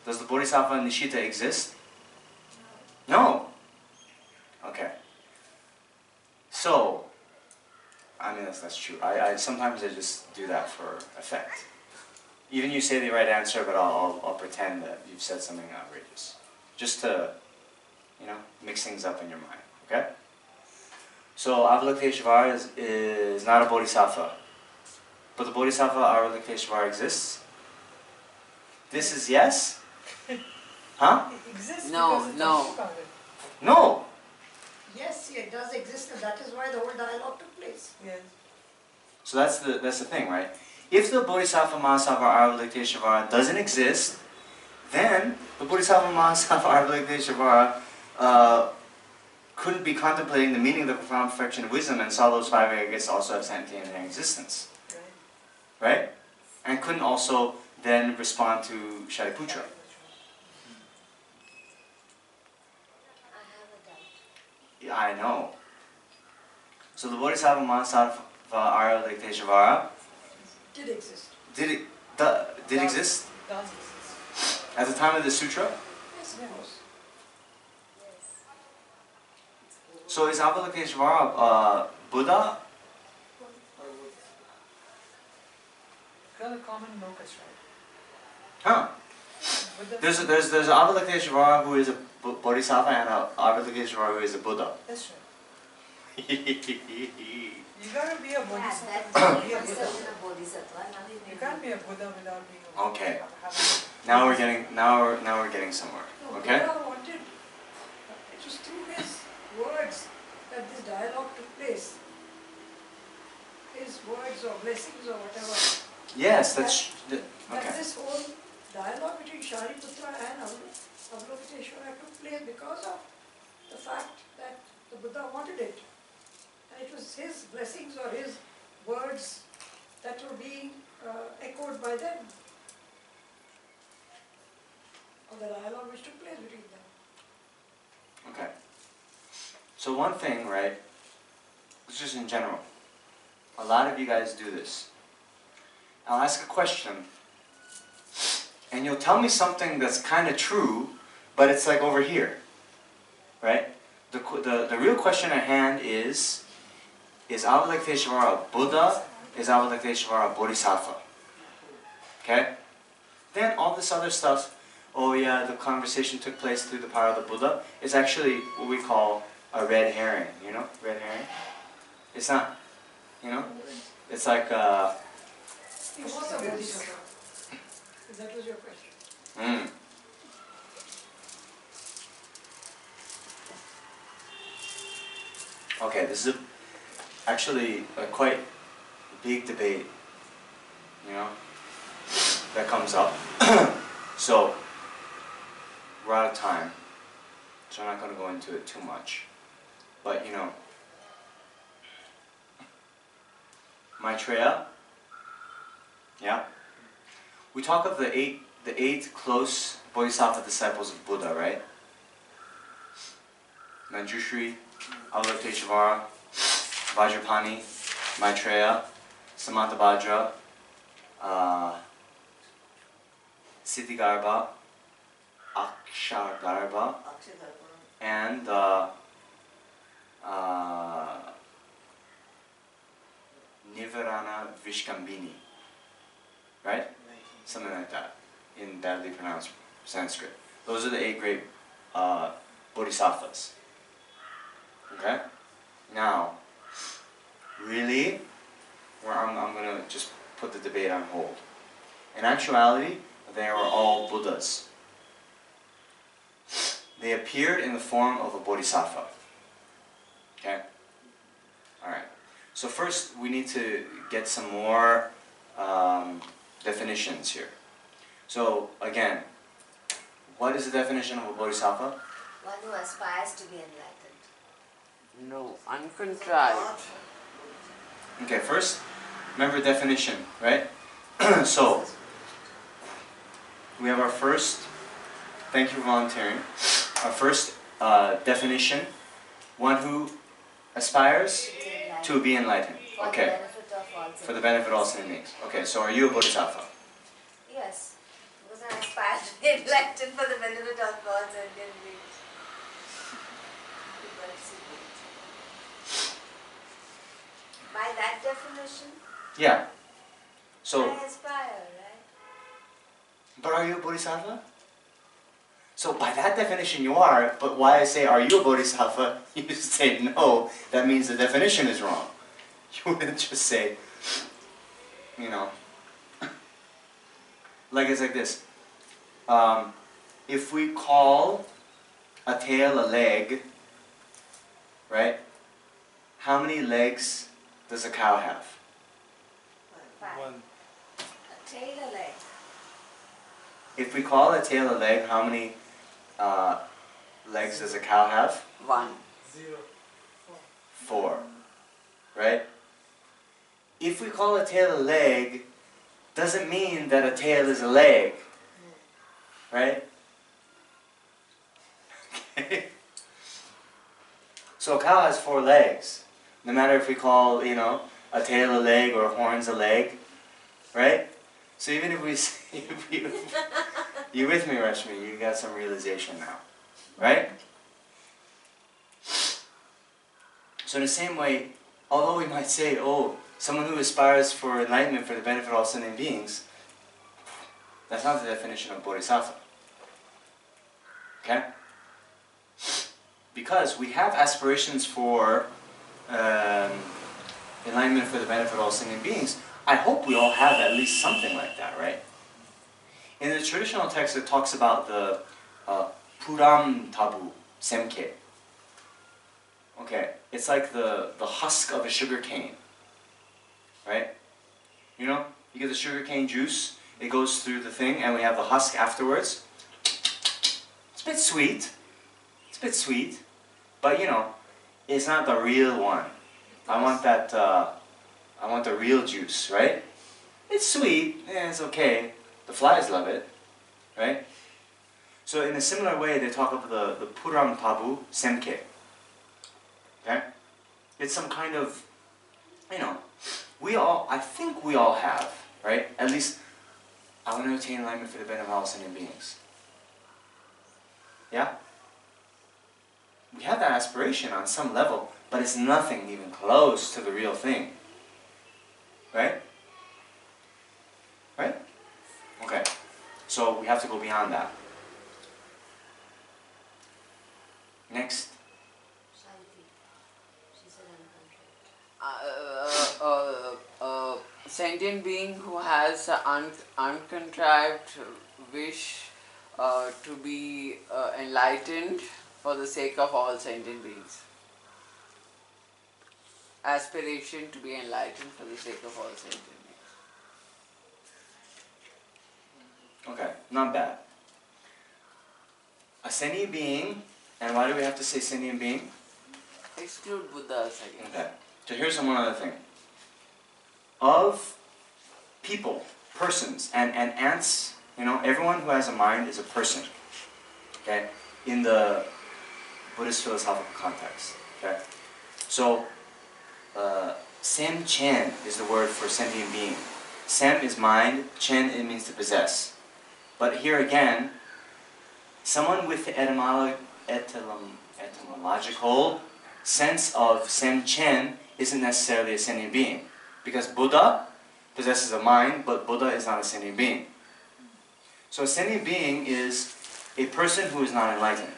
Does the Bodhisattva Nishita exist? No. Okay. So, I mean that's true. I sometimes I just do that for effect. Even you say the right answer, but I'll pretend that you've said something outrageous, just to, you know, mix things up in your mind. Okay. So Avalokiteshvara is not a bodhisattva, but the Bodhisattva Avalokiteshvara exists. This is yes? Huh? It exists No, because it's no. occupied. No! Yes, it does exist, and that is why the whole dialogue took place. Yes. So that's the thing, right? If the Bodhisattva Mahasava Avalokiteshvara doesn't exist, then the Bodhisattva Mahasava Avalokiteshvara couldn't be contemplating the meaning of the profound perfection of wisdom and saw those five aggregates also as empty in their existence. Right. Right? And couldn't also then respond to Shariputra. I have a doubt. Yeah, I know. So the Bodhisattva Mahasava Avalokiteshvara Did exist. did Does- exist Does exist. at the time of the sutra? Yes, of Yeah. course. Yes. So is Avalokiteshvara Buddha? Got a common locus, right? Huh? But the- There's an Avalokiteshvara who is a Bodhisattva and an Avalokiteshvara who is a Buddha. That's right. Okay. You gotta be a Yeah, bodhisattva. that to be a must Buddha. have been a bodhisattva. Now he You may can't be. be a Buddha without being a Okay. having- Now we're getting somewhere. No, Okay? Buddha wanted, it was through his words that this dialogue took place. His words or blessings or whatever. Yes, that's That okay. this whole dialogue between Shariputra and Avalokiteshvara took place because of the fact that the Buddha wanted it. And it was his blessings or his words that were being echoed by them. Or the dialogue which took place between them. Okay. So one thing, right? It's just in general. A lot of you guys do this. I'll ask a question, and you'll tell me something that's kind of true, but it's like over here, right? The real question at hand is Avalokiteshvara a Buddha? Is Avalokiteshvara a Bodhisattva? Okay? Then all this other stuff, oh yeah, the conversation took place through the power of the Buddha, is actually what we call a red herring, you know? Red herring? It's not, you know? It's like, He was a Bodhisattva. If that was your question. Okay, this is actually a quite big debate, you know, that comes up. So, we're out of time, so I'm not going to go into it too much. But, you know, Maitreya, yeah? We talk of the eight close Bodhisattva disciples of Buddha, right? Manjushri, Avalokiteshvara, Vajrapani, Maitreya, Samantabhadra, Siddhigarbha, Akshargarbha, and Nivarana Vishkambini, right? Something like that, in badly pronounced Sanskrit. Those are the 8 great bodhisattvas. Okay? Now, really, I'm going to just put the debate on hold. In actuality, they are all Buddhas. They appeared in the form of a bodhisattva. Okay? Alright. So first, we need to get some more definitions here. So, again, what is the definition of a bodhisattva? One who aspires to be enlightened. No, uncontrived. Okay, first, remember definition, right? So, we have our first, thank you for volunteering, our first definition, one who aspires to be enlightened. Okay, for the benefit of all sentient beings. Okay, so are you a bodhisattva? Yes, because I aspire to be enlightened for the benefit of all sentient beings. By that definition, Yeah. So, I aspire, right? but are you a bodhisattva? So by that definition you are, but why I say are you a bodhisattva, you say no, that means the definition is wrong. You wouldn't just say, you know, like it's like this. If we call a tail a leg, right? How many legs does a cow have? 5. One. A tail, a leg. If we call a tail a leg, how many legs does a cow have? 1. 0. 4. Right? If we call a tail a leg, doesn't mean that a tail is a leg. Right? Okay. So a cow has 4 legs. No matter if we call, you know, a tail a leg or horns a leg. Right? So even if we say, you with me, Rashmi? You got some realization now. Right? So in the same way, although we might say, oh, someone who aspires for enlightenment for the benefit of all sentient beings, that's not the definition of bodhisattva. Okay? Because we have aspirations for enlightenment for the benefit of all sentient beings, I hope we all have at least something like that, right? In the traditional text, it talks about the Puram Tabu Semke. Okay, it's like the husk of a sugar cane, right? You know, you get the sugarcane juice, it goes through the thing, and we have the husk afterwards. It's a bit sweet. It's a bit sweet, but you know, it's not the real one. I want that. I want the real juice, right? It's sweet, it's okay. The flies love it, right? So in a similar way, they talk of the Puram Tabu Semke. Okay? It's some kind of, you know, I think we all have, right? At least, I want to attain enlightenment for the benefit of all sentient beings. Yeah? We have that aspiration on some level, but it's nothing even close to the real thing. Right? Right? Okay. So we have to go beyond that. Next. Shanti. She said Sentient being who has an uncontrived wish to be enlightened for the sake of all sentient beings. Aspiration to be enlightened for the sake of all sentient beings. Okay, not bad. A sentient being, and why do we have to say sentient being? Exclude Buddhas, I guess. Okay, so here's one other thing. Of people, persons, and ants, you know, everyone who has a mind is a person. Okay, in the Buddhist philosophical context. Okay, so Sem Chen is the word for sentient being. Sem is mind, Chen it means to possess. But here again, someone with the etymological sense of Sem Chen isn't necessarily a sentient being. Because Buddha possesses a mind, but Buddha is not a sentient being. So a sentient being is a person who is not enlightened.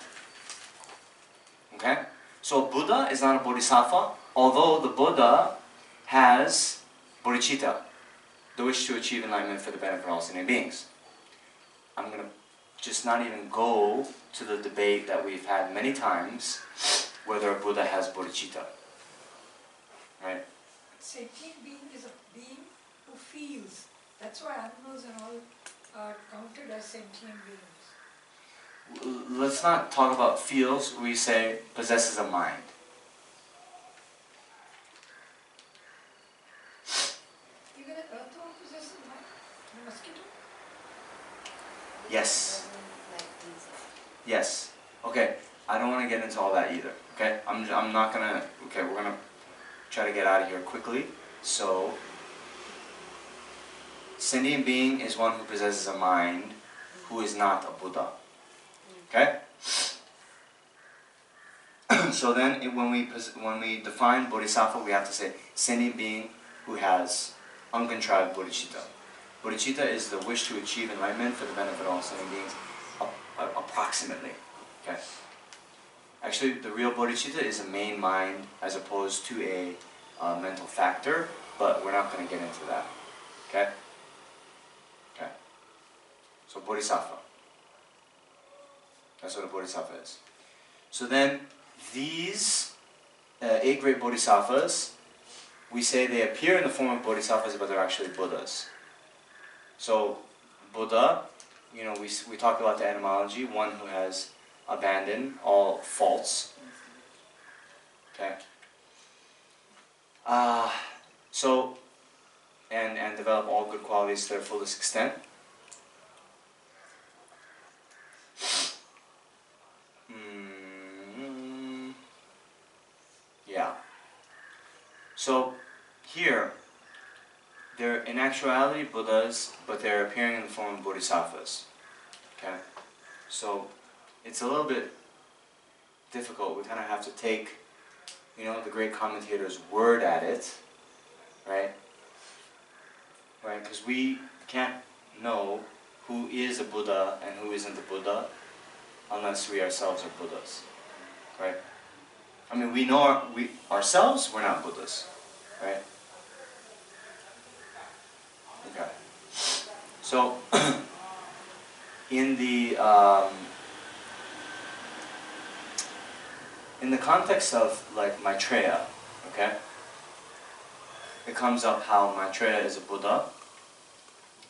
Okay? So Buddha is not a bodhisattva, although the Buddha has bodhicitta, the wish to achieve enlightenment for the benefit of all sentient beings. I'm going to just not even go to the debate that we've had many times, whether a Buddha has bodhicitta. Right? Sentient being is a being who feels. That's why animals and all are counted as sentient beings. Let's not talk about feels, we say possesses a mind. Even an earthworm possesses a mind. A mosquito. Yes. like these. Yes. Okay. I don't want to get into all that either. Okay. I'm not gonna. Okay. We're gonna try to get out of here quickly. So, sentient being is one who possesses a mind, who is not a Buddha. Okay. So then, when we define bodhisattva, we have to say sentient being who has uncontrived bodhicitta. Bodhicitta is the wish to achieve enlightenment for the benefit of all sentient beings, approximately. Okay. Actually, the real bodhicitta is a main mind as opposed to a mental factor, but we're not going to get into that. Okay. Okay. So bodhisattva. That's what a bodhisattva is. So then, these 8 great bodhisattvas, we say they appear in the form of bodhisattvas, but they're actually Buddhas. So, Buddha, you know, we talked about the etymology, one who has abandoned all faults. Okay. So, and develop all good qualities to their fullest extent. Yeah. So, here, they're in actuality Buddhas, but they're appearing in the form of bodhisattvas. Okay? So, it's a little bit difficult. We kind of have to take, you know, the great commentator's word at it, right? Right? Because we can't know who is a Buddha and who isn't a Buddha unless we ourselves are Buddhas, right? I mean, we know ourselves, we're not Buddhas, right? Okay. So, in the context of like Maitreya, okay, it comes up how Maitreya is a Buddha,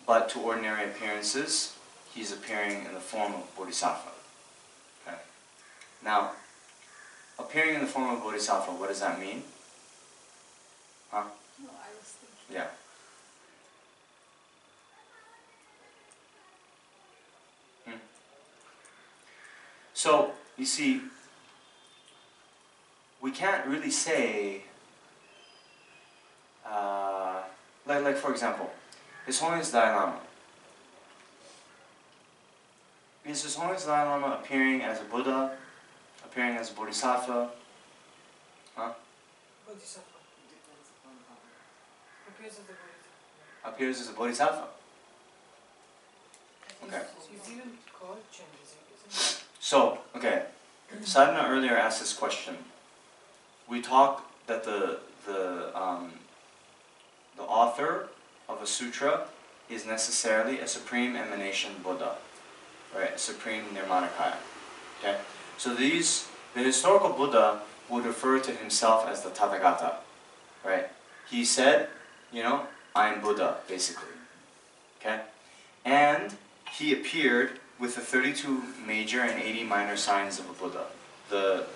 but to ordinary appearances, he's appearing in the form of Bodhisattva. Okay? Now, appearing in the form of Bodhisattva, what does that mean? Huh? No, I was thinking. Yeah. So, you see, we can't really say, like for example, His Holiness Dalai Lama. Is His Holiness Dalai Lama appearing as a Buddha, appearing as a Bodhisattva? Huh? Bodhisattva. Appears as the Bodhisattva. Appears as a Bodhisattva. Okay. So it's even called changes, isn't it? So, okay, Sadhana earlier asked this question. We talked that the author of a sutra is necessarily a supreme emanation Buddha, right? Supreme Nirmanakaya. Okay? So the historical Buddha would refer to himself as the Tathagata, right? He said, you know, I'm Buddha, basically. Okay? And he appeared with the 32 major and 80 minor signs of a Buddha. The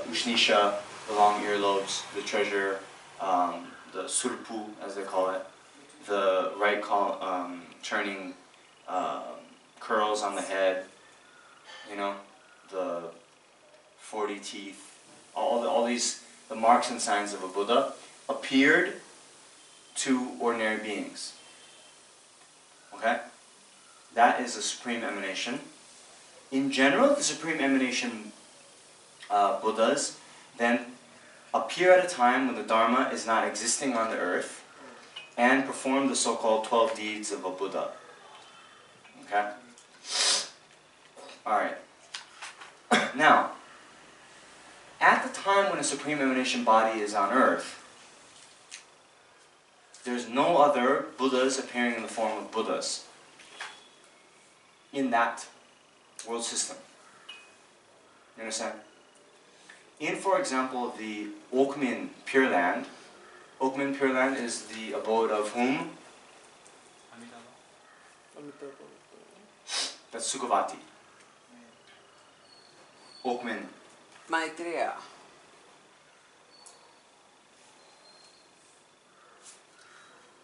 Ushnisha, the long earlobes, the treasure, the Surpu, as they call it, the right turning curls on the head, you know, the 40 teeth, all these, the marks and signs of a Buddha appeared to ordinary beings. Okay? That is a supreme emanation. In general, the supreme emanation Buddhas then appear at a time when the Dharma is not existing on the earth and perform the so-called 12 deeds of a Buddha. Okay? Alright. Now, at the time when a supreme emanation body is on earth, there's no other Buddhas appearing in the form of Buddhas in that world system. You understand? In, for example, the Oakmin Pure Land, Oakmin Pure Land is the abode of whom? That's Sukhavati. Oakmin. Maitreya.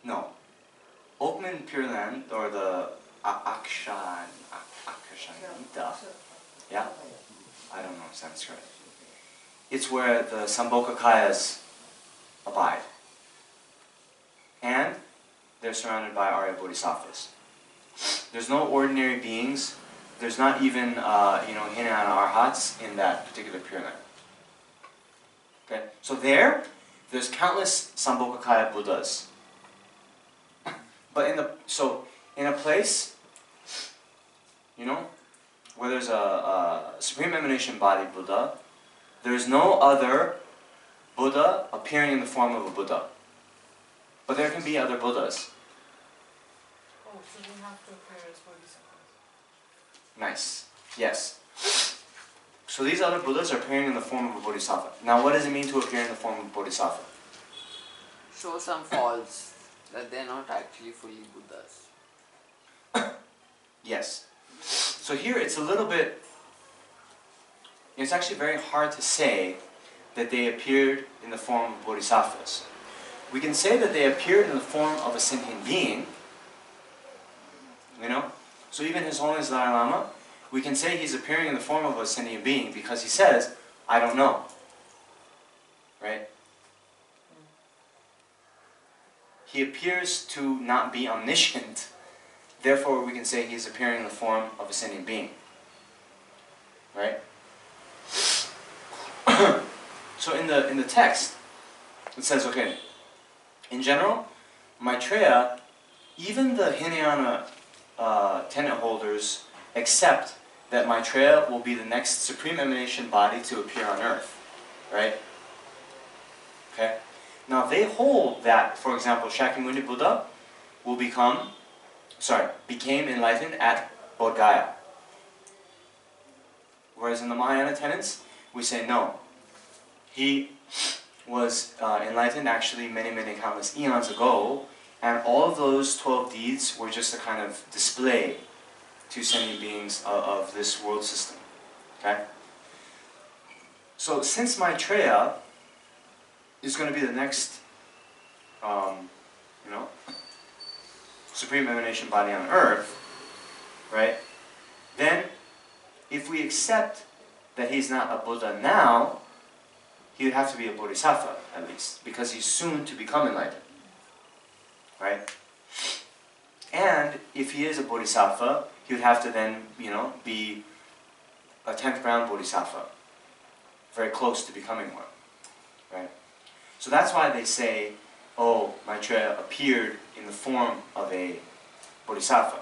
No. Oakmin Pure Land, or the Akshanita. Yeah? I don't know Sanskrit. It's where the Sambhogakayas abide. And they're surrounded by Arya Bodhisattvas. There's no ordinary beings. There's not even, Hinayana Arhats in that particular Pure Land. Okay? So there's countless Sambhogakaya Buddhas. But in a place, where there's a Supreme Emanation Body Buddha, there's no other Buddha appearing in the form of a Buddha. But there can be other Buddhas. Oh, so we have to appear as Bodhisattvas. Nice. Yes. So these other Buddhas are appearing in the form of a Bodhisattva. Now what does it mean to appear in the form of a Bodhisattva? Show some faults that they're not actually fully Buddhas. Yes. So here it's a little bit, it's actually very hard to say that they appeared in the form of Bodhisattvas. We can say that they appeared in the form of a sentient being, So even His Holiness Dalai Lama, we can say he's appearing in the form of a sentient being because he says, I don't know. Right? He appears to not be omniscient. Therefore, we can say he's appearing in the form of a sentient being. Right? So in the text, it says, okay, in general, Maitreya, even the Hinayana tenet holders accept that Maitreya will be the next Supreme Emanation Body to appear on earth. Right? Okay? Now they hold that, for example, Shakyamuni Buddha became enlightened at Bodh Gaya. Whereas in the Mahayana tenets, we say no. He was enlightened actually many countless eons ago, and all of those 12 deeds were just a kind of display to sentient beings of this world system. Okay? So since Maitreya is going to be the next, supreme emanation body on earth, right? Then, if we accept that he's not a Buddha now, he would have to be a Bodhisattva, at least, because he's soon to become enlightened. Right? And if he is a Bodhisattva, he would have to then, be a 10th ground Bodhisattva. Very close to becoming one. Right? So that's why they say, oh, Maitreya appeared in the form of a Bodhisattva.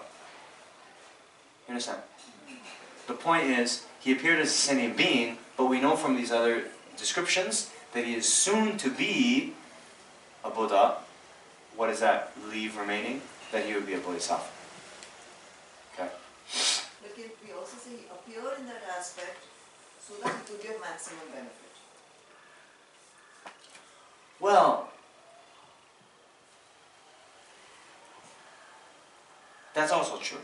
You understand? The point is, he appeared as a sentient being, but we know from these other descriptions that he is soon to be a Buddha. What does that leave remaining? That he would be a Bodhisattva. Okay? But we also say he appeared in that aspect so that he could give maximum benefit. Well, that's also true.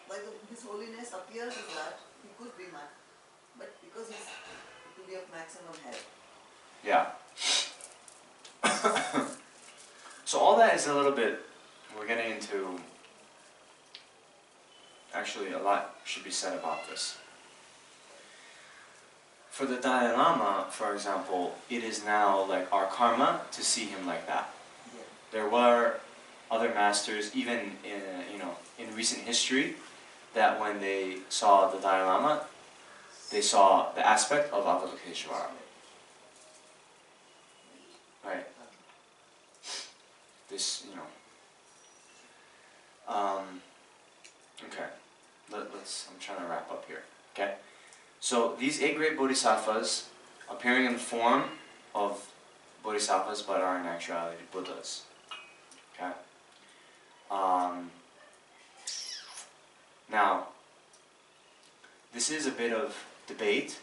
Like His Holiness appears as that, he could be but because he's to be of maximum help. Yeah. So all that is a little bit, we're getting into, actually a lot should be said about this. For the Dalai Lama, for example, it is now like our karma to see him like that. Yeah. There were other masters, even in recent history, that when they saw the Dalai Lama, they saw the aspect of Avalokiteshvara. Right? This, okay. I'm trying to wrap up here. Okay? So these 8 great bodhisattvas appearing in the form of bodhisattvas but are in actuality Buddhas. Okay? Now, this is a bit of debate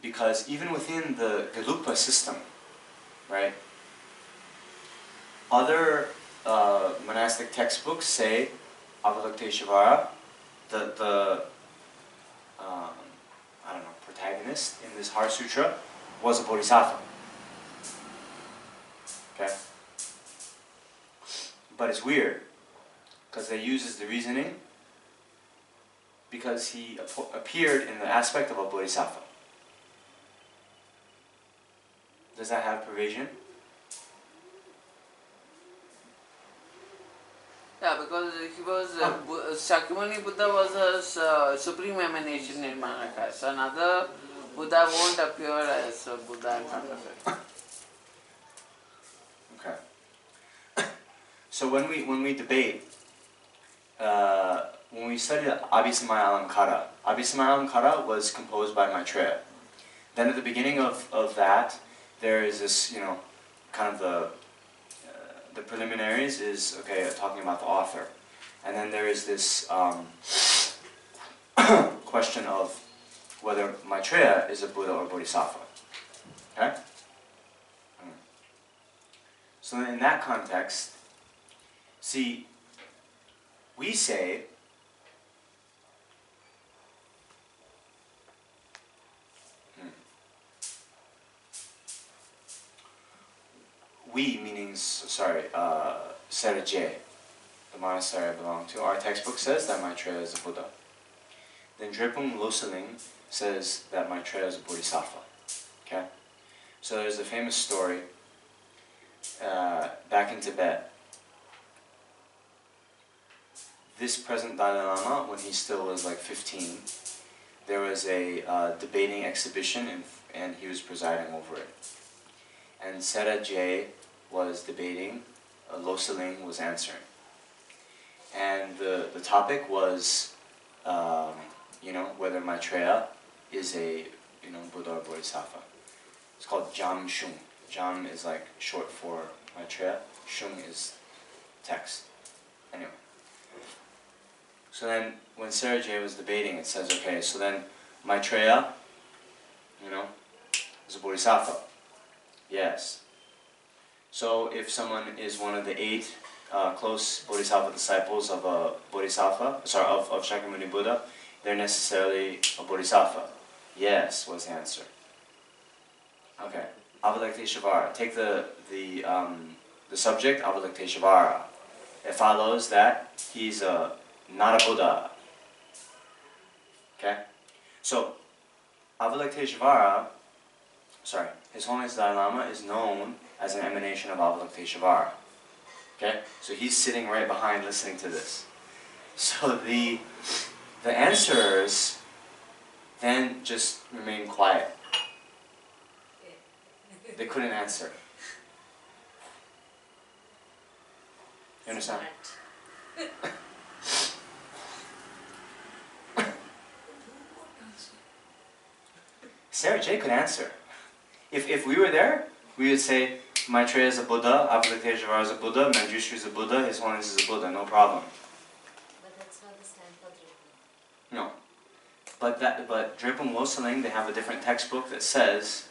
because even within the Gelugpa system, right, other monastic textbooks say Avalokiteshvara, the protagonist in this Heart Sutra, was a bodhisattva. Okay? But it's weird, because they use the reasoning because he appeared in the aspect of a bodhisattva. Does that have pervasion? Yeah, because he was, Shakyamuni Buddha was a supreme emanation in Manaka. So another Buddha won't appear as a Buddha in front of it. Okay. So when we debate, when we study Abhisamaya Alamkara was composed by Maitreya. Then at the beginning of that, there is this, kind of the preliminaries is, talking about the author. And then there is this question of whether Maitreya is a Buddha or Bodhisattva. Okay? So in that context, see, we say Seraje, the monastery I belong to, our textbook says that Maitreya is a Buddha. Then Drepung Loseling says that Maitreya is a Bodhisattva. Okay? So there's a famous story back in Tibet. This present Dalai Lama, when he still was like 15, there was a debating exhibition and he was presiding over it. And Seraje was debating, Loseling was answering. And the topic was, whether Maitreya is a, Buddha or Bodhisattva. It's called Jam Shung. Jam is like short for Maitreya. Shung is text. Anyway. So then, when Seraje was debating, it says, so then Maitreya, is a Bodhisattva. Yes. So if someone is one of the 8 close Bodhisattva disciples of a Bodhisattva, of Shakyamuni Buddha, they're necessarily a Bodhisattva. Yes, was the answer. Okay. Avalokiteshvara. Take the subject, Avalokiteshvara. It follows that he's not a Buddha. Okay? So, Avalokiteshvara, His Holiness Dalai Lama is known as an emanation of Avalokiteshvara. Okay? So he's sitting right behind listening to this. So the answers then just remain quiet. They couldn't answer. You understand? Sarah J could answer. If we were there, we would say, Maitreya is a Buddha, Avalokiteshvara is a Buddha, Manjushri is a Buddha, His Holiness is a Buddha, no problem. But that's not the stand for Dripam. No. But Dripam Losaling, they have a different textbook that says,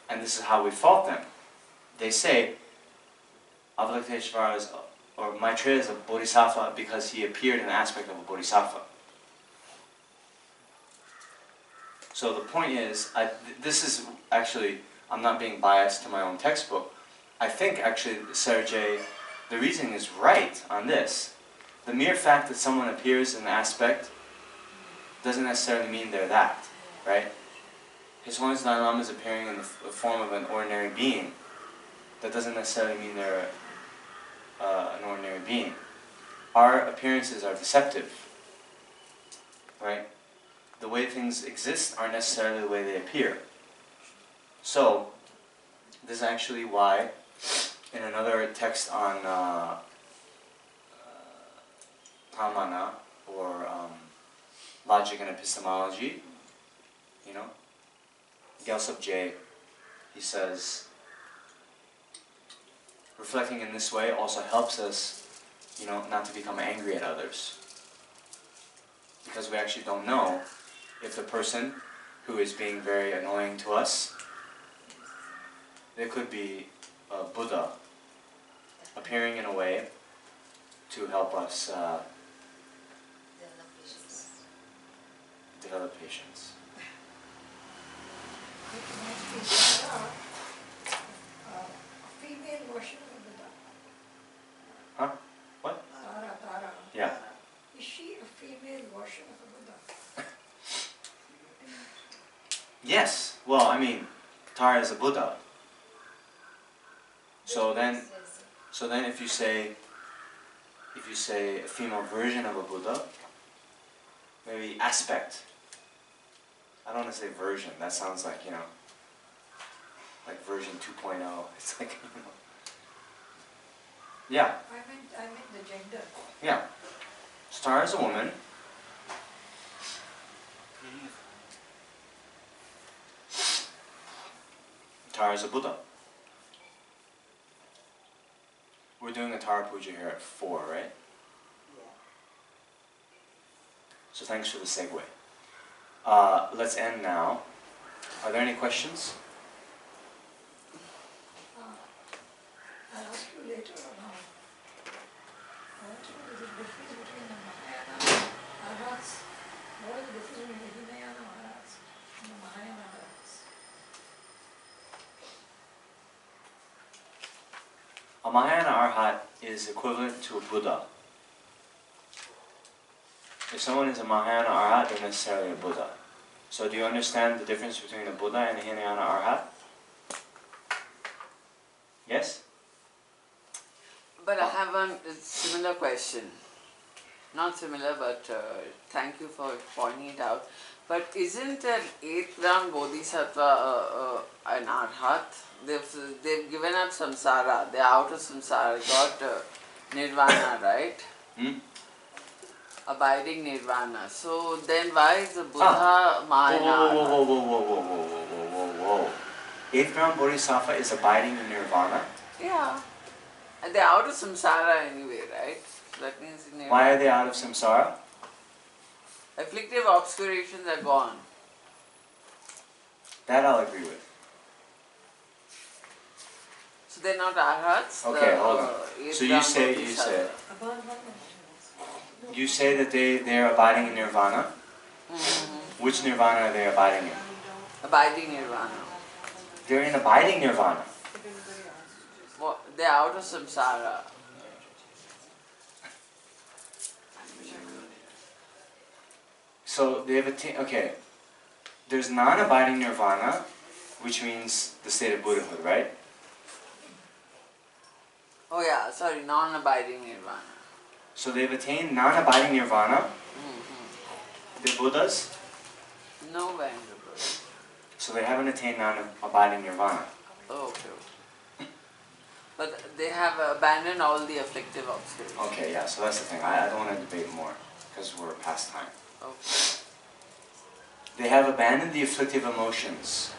and this is how we fault them. They say, Avalokiteshvara is, or Maitreya is a Bodhisattva because he appeared in the aspect of a Bodhisattva. So the point is, this is actually, I'm not being biased to my own textbook. I think actually, Sergey, the reasoning is right on this. The mere fact that someone appears in the aspect doesn't necessarily mean they're that, right? His Holiness Dalai Lama is appearing in the form of an ordinary being. That doesn't necessarily mean they're an ordinary being. Our appearances are deceptive, right? The way things exist aren't necessarily the way they appear. So, this is actually why, in another text on Pramana, or logic and epistemology, you know, Gyaltsab J, he says, reflecting in this way also helps us, you know, not to become angry at others. Because we actually don't know if the person who is being very annoying to us, there could be a Buddha appearing in a way to help us develop patience. It might be Tara, a female version of Buddha. Huh? What? Tara. Yeah. Is she a female version of a Buddha? Yes. Well, I mean, Tara is a Buddha. So then if you say a female version of a Buddha, maybe aspect. I don't want to say version. That sounds like, you know, like version 2.0. It's like, you know. Yeah. I meant the gender. Yeah. Tara is a woman. Tara is a Buddha. We're doing a Tara Puja here at 4, right? Yeah. So thanks for the segue. Let's end now. Are there any questions? I'll ask you later or not. I want to know the difference between the Mahayana Arhats. What is the difference between the Hinayana Arhats and the Mahayana Arhats? A Mahayana Arhat is equivalent to a Buddha. If someone is a Mahayana Arhat, they're necessarily a Buddha. So do you understand the difference between a Buddha and a Hinayana Arhat? Yes? But I have a similar question. Not similar, but thank you for pointing it out. But isn't an 8th round Bodhisattva an Arhat? They've given up samsara. They're out of samsara. Got nirvana, right? Abiding nirvana. So then why is the Buddha Mahayana? Whoa. 8th round Bodhisattva is abiding in nirvana? Yeah. And they're out of samsara anyway, right? So that means nirvana. Why are they out of samsara? Afflictive obscurations are gone. That I'll agree with. They're not arhats. Okay, hold on. Eighth So you round say bodhisattva. you say that they're abiding in nirvana. Mm-hmm. Which nirvana are they abiding in? Abiding nirvana. They're in abiding nirvana. Well, they're out of samsara. So they've attained. Okay, there's non-abiding nirvana, which means the state of Buddhahood, right? Oh yeah, sorry, non-abiding nirvana. So they've attained non-abiding nirvana. Mm-hmm. They're Buddhas. No Buddha. So they haven't attained non-abiding nirvana. Oh, okay. But they have abandoned all the afflictive obstacles. Okay, yeah. So that's the thing. I don't want to debate more because we're past time. Okay. They have abandoned the afflictive emotions.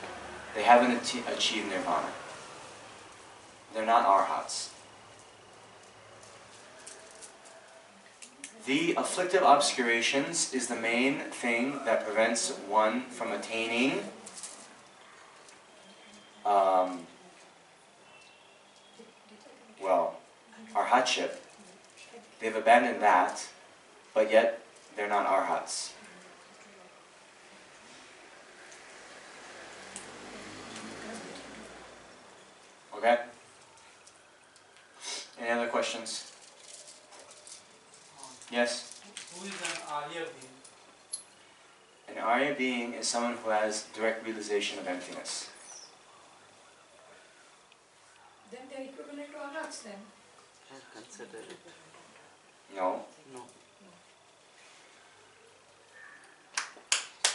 They haven't achieved nirvana. They're not arhats. The afflictive obscurations is the main thing that prevents one from attaining arhatship. They've abandoned that, but yet they're not arhats. Okay? Any other questions? Yes? Who is an Arya being? An Arya being is someone who has direct realization of emptiness. Then they're equivalent to arhats then. I consider it. No. No.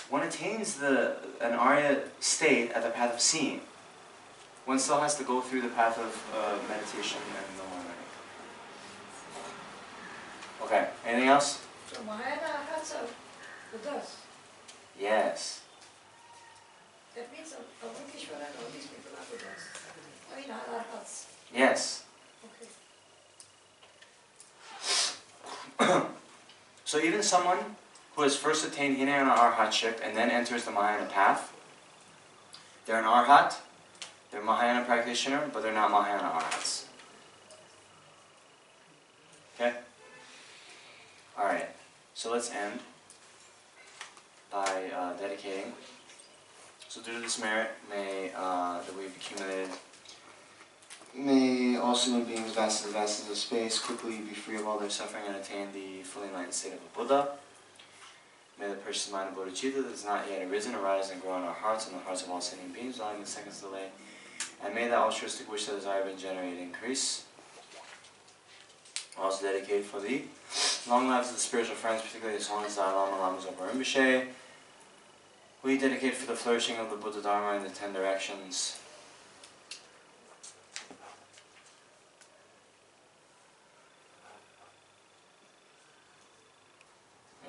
One attains an Arya state at the path of seeing. One still has to go through the path of meditation and no one. Okay, anything else? So Mahayana arhats are Buddhas. Yes. That means Avalokiteshvara and all these people are Buddhas. I mean arhats. Yes. Okay. So even someone who has first attained Hinayana arhatship and then enters the Mahayana path, they're an arhat, they're a Mahayana practitioner, but they're not Mahayana arhats. Okay? Alright, so let's end by dedicating. So due to this merit, may that we've accumulated, may all sentient beings, vast of space, quickly be free of all their suffering and attain the fully enlightened state of a Buddha. May the precious mind of bodhicitta that has not yet arisen, arise and grow in our hearts and the hearts of all sentient beings, without a second's delay. And may the altruistic wish that has already been generated increase. Also dedicated for the long lives of the spiritual friends, particularly His Holiness Dalai Lama, Lama Zopa Rinpoche. We dedicate for the flourishing of the Buddha Dharma in the 10 directions.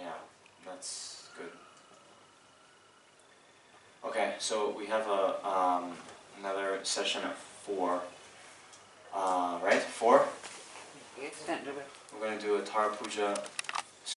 Yeah, that's good. Okay, so we have another session at 4. Right? 4? Yes, We're going to do a Tara Puja